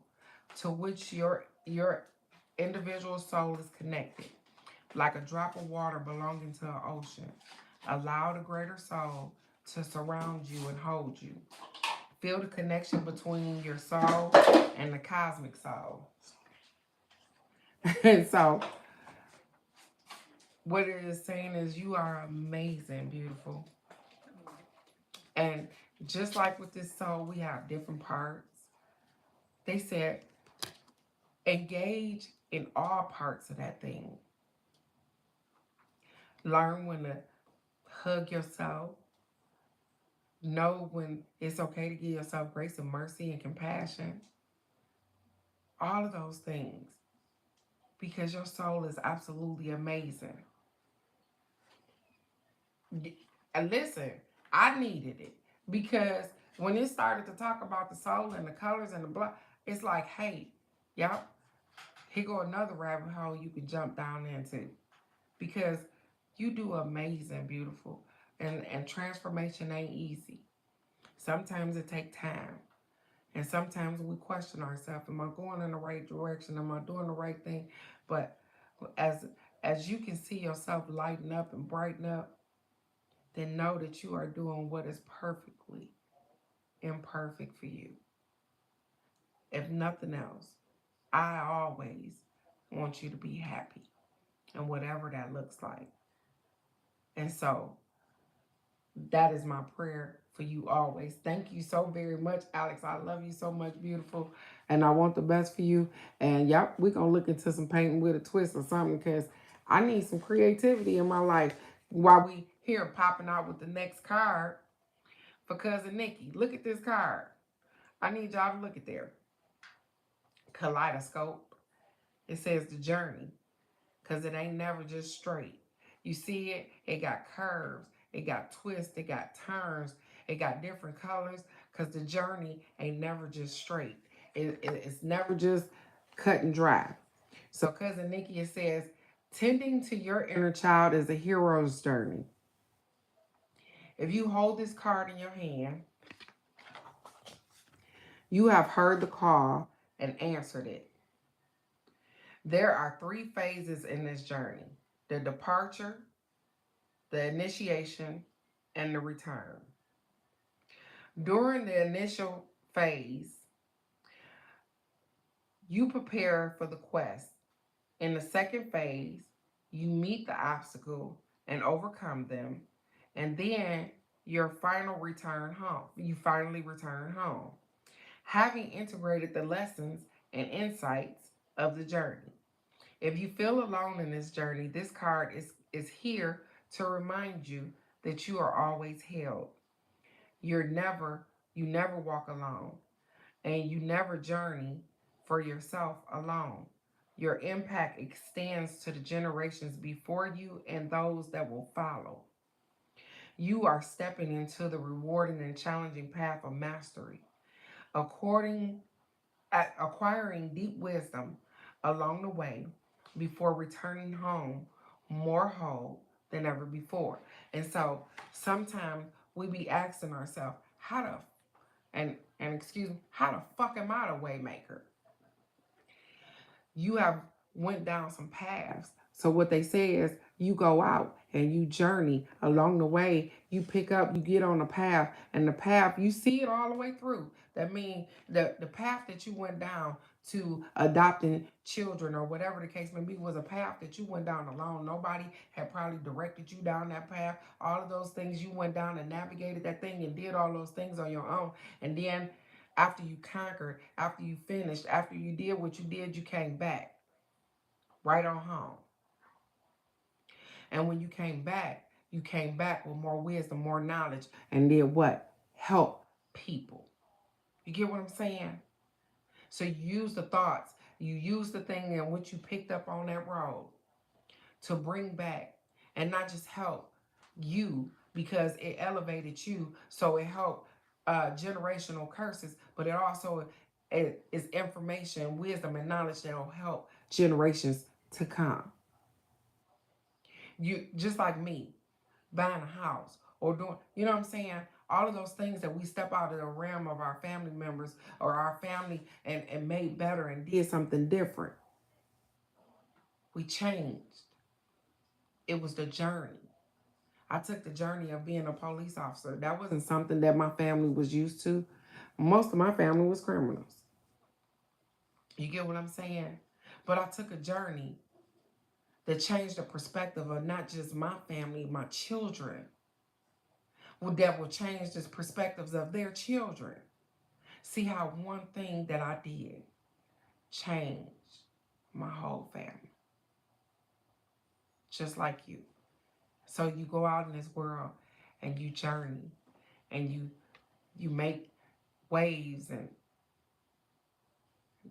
to which your individual soul is connected, like a drop of water belonging to an ocean. Allow the greater soul to surround you and hold you. Feel the connection between your soul and the cosmic soul. And so, what it is saying is, you are amazing, beautiful. And just like with this soul, we have different parts. They said, engage in all parts of that thing. Learn when to hug yourself. Know when it's okay to give yourself grace and mercy and compassion. All of those things. Because your soul is absolutely amazing. And listen, I needed it. Because when it started to talk about the soul and the colors and the blood, it's like, hey, yep, here go another rabbit hole you can jump down into. Because you do amazing, beautiful. And transformation ain't easy. Sometimes it takes time. And sometimes we question ourselves, am I going in the right direction? Am I doing the right thing? But as as you can see yourself lighten up and brighten up, then know that you are doing what is perfectly imperfect for you. If nothing else, I always want you to be happy and whatever that looks like. And so that is my prayer for you always. Thank you so very much, Alex. I love you so much, beautiful. And I want the best for you. And yep, we're going to look into some painting with a twist or something because I need some creativity in my life while we here popping out with the next card for Cousin Nikki. Look at this card. I need y'all to look at there. Kaleidoscope. It says the journey because it ain't never just straight. You see it? It got curves, it got twists, it got turns, it got different colors because the journey ain't never just straight. It's never just cut and dry. So, Cousin Nikki, it says, tending to your inner child is a hero's journey. If you hold this card in your hand, you have heard the call and answered it. There are three phases in this journey: the departure, the initiation, and the return. During the initial phase, you prepare for the quest. In the second phase, you meet the obstacle and overcome them, and then your final return home. You finally return home, having integrated the lessons and insights of the journey. If you feel alone in this journey, this card is here to remind you that you are always held. You never walk alone, and you never journey for yourself alone. Your impact extends to the generations before you and those that will follow. You are stepping into the rewarding and challenging path of mastery, according, acquiring deep wisdom along the way before returning home more whole than ever before. And so sometimes we be asking ourselves, how the and excuse me, how the fuck am I the waymaker? You have went down some paths. So what they say is you go out and you journey along the way, you pick up, you get on a path, and the path, you see it all the way through. That means the path that you went down to adopting children or whatever the case may be was a path that you went down alone. Nobody had probably directed you down that path. All of those things you went down and navigated that thing and did all those things on your own. And then after you conquered, after you finished, after you did what you did, you came back right on home. And when you came back with more wisdom, more knowledge, and did what? Help people. You get what I'm saying? So you use the thoughts, you use the thing in which you picked up on that road to bring back and not just help you because it elevated you, so it helped generational curses, but it also is information, wisdom, and knowledge that will help generations to come. You just like me buying a house or doing, you know what I'm saying? All of those things that we step out of the realm of our family members or our family and made better and did something different. We changed. It was the journey. I took the journey of being a police officer. That wasn't something that my family was used to. Most of my family was criminals. You get what I'm saying? But I took a journey that changed the perspective of not just my family, my children. That will change the perspectives of their children. See how one thing that I did changed my whole family. Just like you. So you go out in this world and you journey and you make waves and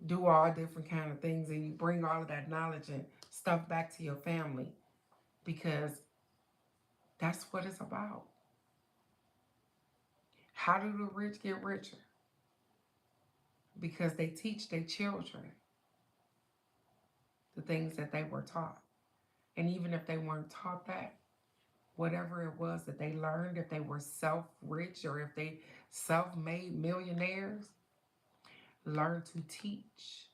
do all different kind of things, and you bring all of that knowledge and stuff back to your family because that's what it's about. How do the rich get richer? Because they teach their children the things that they were taught. And even if they weren't taught that, whatever it was that they learned, if they were self-rich or if they self-made millionaires, learn to teach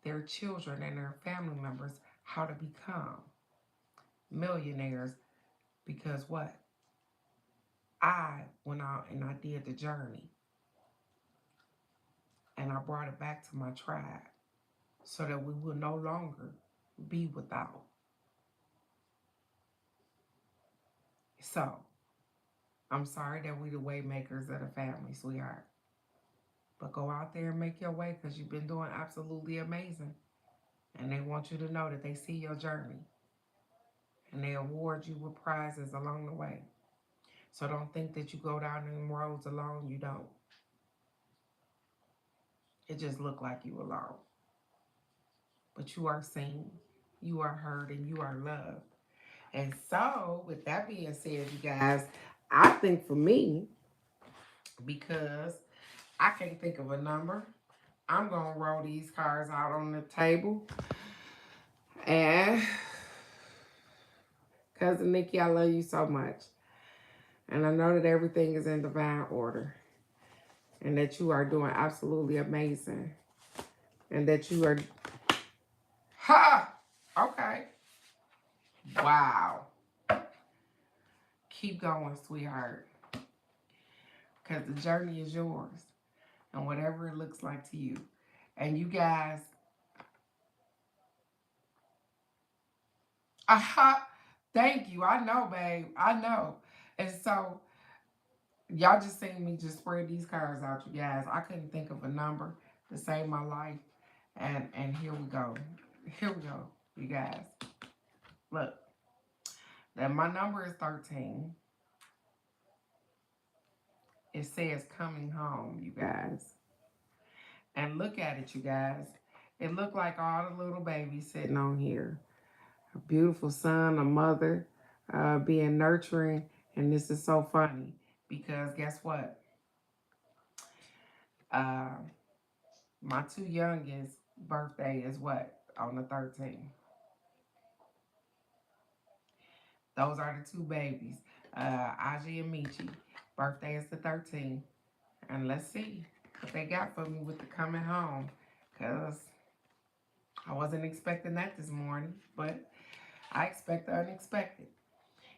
their children and their family members how to become millionaires. Because what? I went out and I did the journey and I brought it back to my tribe so that we will no longer be without. So, I'm sorry that we the way makers of the family, sweetheart. But go out there and make your way because you've been doing absolutely amazing. And they want you to know that they see your journey. And they award you with prizes along the way. So don't think that you go down them roads alone. You don't. It just look like you alone. But you are seen, you are heard, and you are loved. And so, with that being said, you guys, I think for me, because I can't think of a number, I'm going to roll these cards out on the table. And, Cousin Nikki, I love you so much. And I know that everything is in divine order. And that you are doing absolutely amazing. And that you are... Ha! Okay. Wow. Keep going, sweetheart. Because the journey is yours. And whatever it looks like to you. And you guys... Aha! Thank you. I know, babe. I know. And so... Y'all just seen me just spread these cards out, you guys. I couldn't think of a number to save my life. And here we go. Here we go, you guys. Look. That my number is 13. It says coming home, you guys. And look at it, you guys. It looked like all the little babies sitting on here. A beautiful son, a mother, being nurturing. And this is so funny because guess what? My two youngest birthday is what? On the 13th. Those are the two babies. Aji and Michi. Birthday is the 13th. And let's see what they got for me with the coming home. Because I wasn't expecting that this morning. But I expect the unexpected.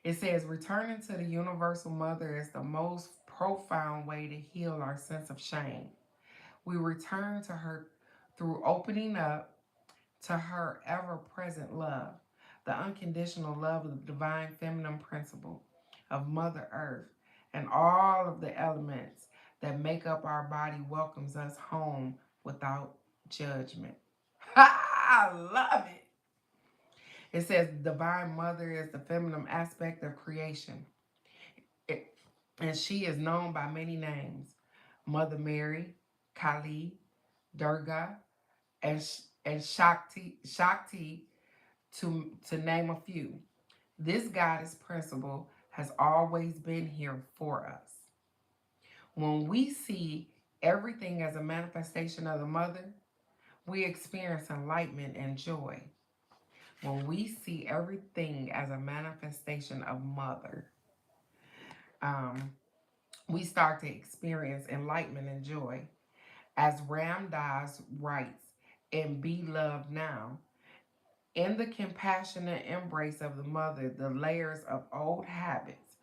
It says, returning to the universal mother is the most profound way to heal our sense of shame. We return to her through opening up to her ever-present love, the unconditional love of the divine feminine principle of Mother Earth, and all of the elements that make up our body welcomes us home without judgment. I love it. It says divine mother is the feminine aspect of creation. And she is known by many names. Mother Mary, Kali, Durga, and Shakti to name a few. This goddess principle has always been here for us. When we see everything as a manifestation of the mother, we experience enlightenment and joy. When we see everything as a manifestation of mother, we start to experience enlightenment and joy. As Ram Dass writes in Be Loved Now, in the compassionate embrace of the mother, the layers of old habits,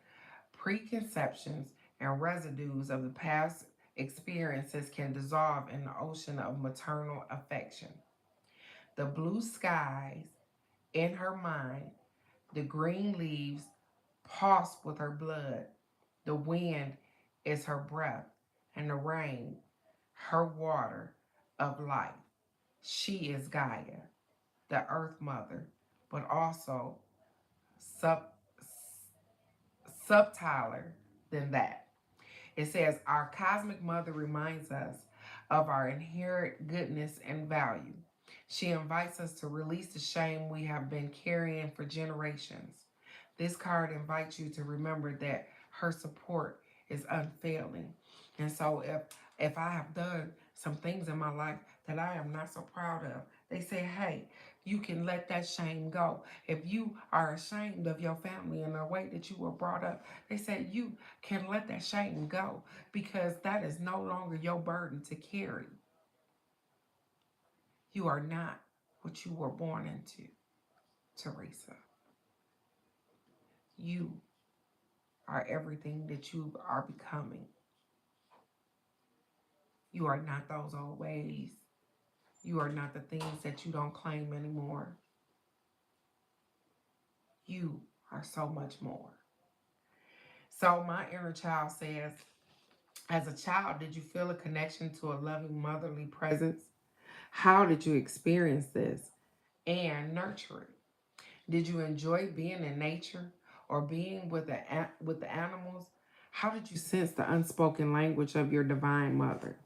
preconceptions, and residues of the past experiences can dissolve in the ocean of maternal affection. The blue skies in her mind, the green leaves pulse with her blood, the wind is her breath, and the rain, her water of life. She is Gaia, the Earth Mother, but also sub, subtiler than that. It says, our cosmic mother reminds us of our inherent goodness and value. She invites us to release the shame we have been carrying for generations. This card invites you to remember that her support is unfailing. And so if I have done some things in my life that I am not so proud of, they say, hey, you can let that shame go. If you are ashamed of your family and the way that you were brought up, they say you can let that shame go because that is no longer your burden to carry. You are not what you were born into, Teresa. You are everything that you are becoming. You are not those old ways. You are not the things that you don't claim anymore. You are so much more. So my inner child says, as a child, did you feel a connection to a loving motherly presence? How did you experience this and nurture it? Did you enjoy being in nature or being with the animals? How did you sense the unspoken language of your divine mother?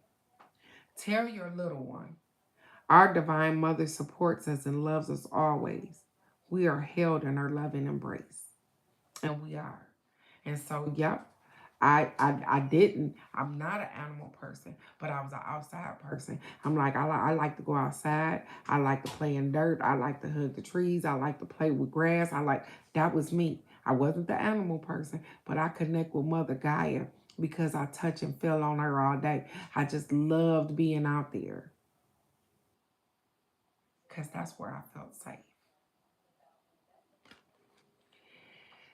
Tell your little one, our divine mother supports us and loves us always. We are held in her loving embrace, and we are. And so, yep, I didn't. I'm not an animal person, but I was an outside person. I'm like I like to go outside. I like to play in dirt. I like to hug the trees. I like to play with grass. That was me. I wasn't the animal person, but I connect with Mother Gaia because I touch and feel on her all day. I just loved being out there because that's where I felt safe.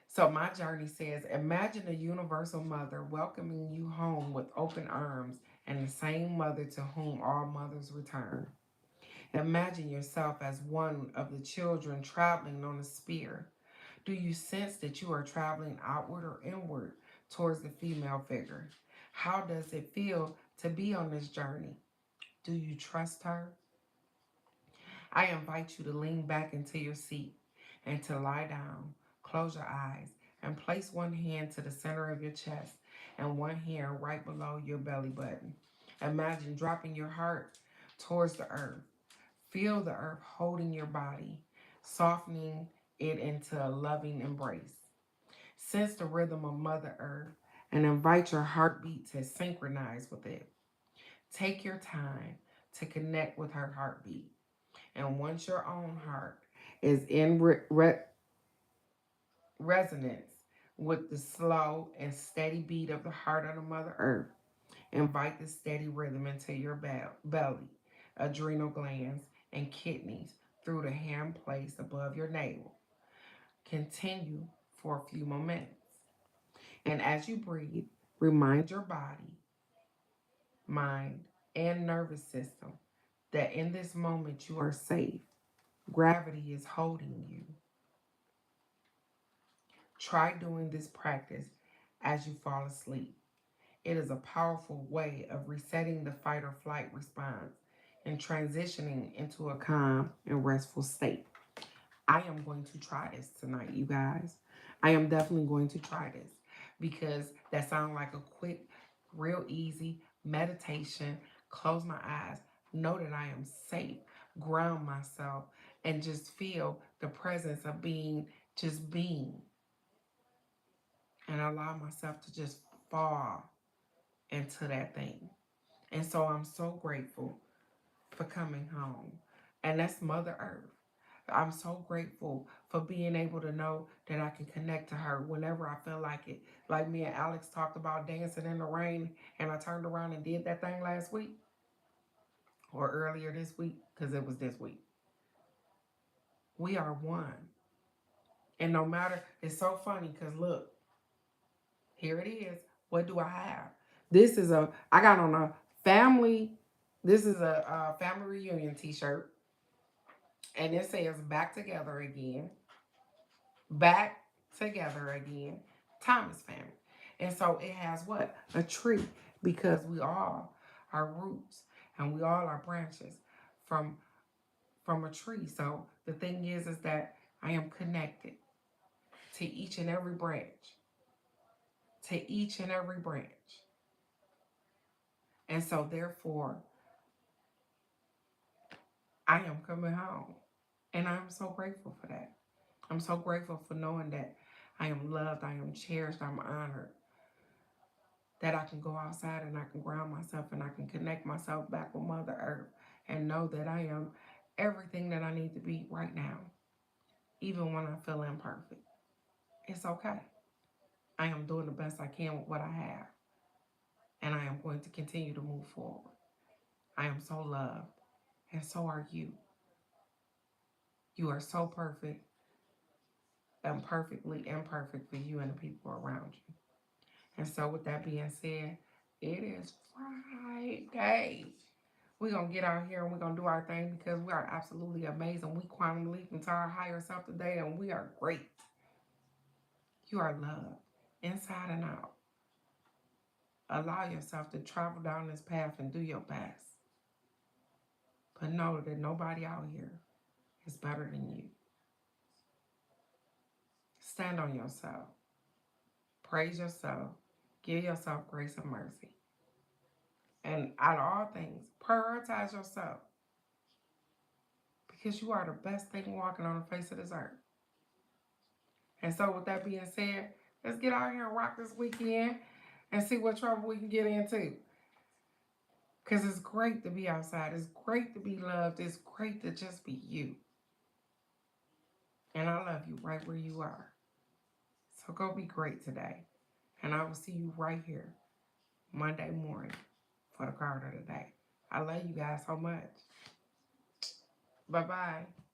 So my journey says, imagine a universal mother welcoming you home with open arms and the same mother to whom all mothers return. Imagine yourself as one of the children traveling on a spear. Do you sense that you are traveling outward or inward towards the female figure? How does it feel to be on this journey? Do you trust her? I invite you to lean back into your seat and to lie down, close your eyes, and place one hand to the center of your chest and one hand right below your belly button. Imagine dropping your heart towards the earth. Feel the earth holding your body, softening it into a loving embrace. Sense the rhythm of Mother Earth and invite your heartbeat to synchronize with it. Take your time to connect with her heartbeat. And once your own heart is in resonance with the slow and steady beat of the heart of the Mother Earth, invite the steady rhythm into your belly, adrenal glands, and kidneys through the hand place above your navel. Continue for a few more minutes. And as you breathe, remind your body, mind, and nervous system that in this moment you are safe. Gravity is holding you. Try doing this practice as you fall asleep. It is a powerful way of resetting the fight or flight response and transitioning into a calm and restful state. I am going to try this tonight, you guys. I am definitely going to try this because that sounds like a quick, real easy meditation. Close my eyes, know that I am safe, ground myself, and just feel the presence of being, and allow myself to just fall into that thing. And so I'm so grateful for coming home. And that's Mother Earth. I'm so grateful for being able to know that I can connect to her whenever I feel like it. Like me and Alex talked about dancing in the rain, and I turned around and did that thing last week or earlier this week because it was this week. We are one. And no matter, it's so funny because look, here it is. What do I have? I got on a family, this is a family reunion t shirt, and it says back together again, back together again, Thomas family. And so it has what? A tree, because we all are roots and we all are branches from a tree. So the thing is that I am connected to each and every branch, to each and every branch. And so therefore, I am coming home. And I'm so grateful for that. I'm so grateful for knowing that I am loved, I am cherished, I'm honored, that I can go outside and I can ground myself and I can connect myself back with Mother Earth and know that I am everything that I need to be right now, even when I feel imperfect. It's okay. I am doing the best I can with what I have, and I am going to continue to move forward. I am so loved, and so are you. You are so perfect and perfectly imperfect for you and the people around you. And so, with that being said, it is Friday. We're going to get out here and we're going to do our thing because we are absolutely amazing. We quantum leap into our higher self today and we are great. You are loved inside and out. Allow yourself to travel down this path and do your best. But know that nobody out here is better than you. Stand on yourself. Praise yourself. Give yourself grace and mercy. And out of all things, prioritize yourself because you are the best thing walking on the face of this earth. And so with that being said, let's get out here and rock this weekend and see what trouble we can get into. Because it's great to be outside. It's great to be loved. It's great to just be you. And I love you right where you are. So go be great today. And I will see you right here Monday morning for the card of the day. I love you guys so much. Bye-bye.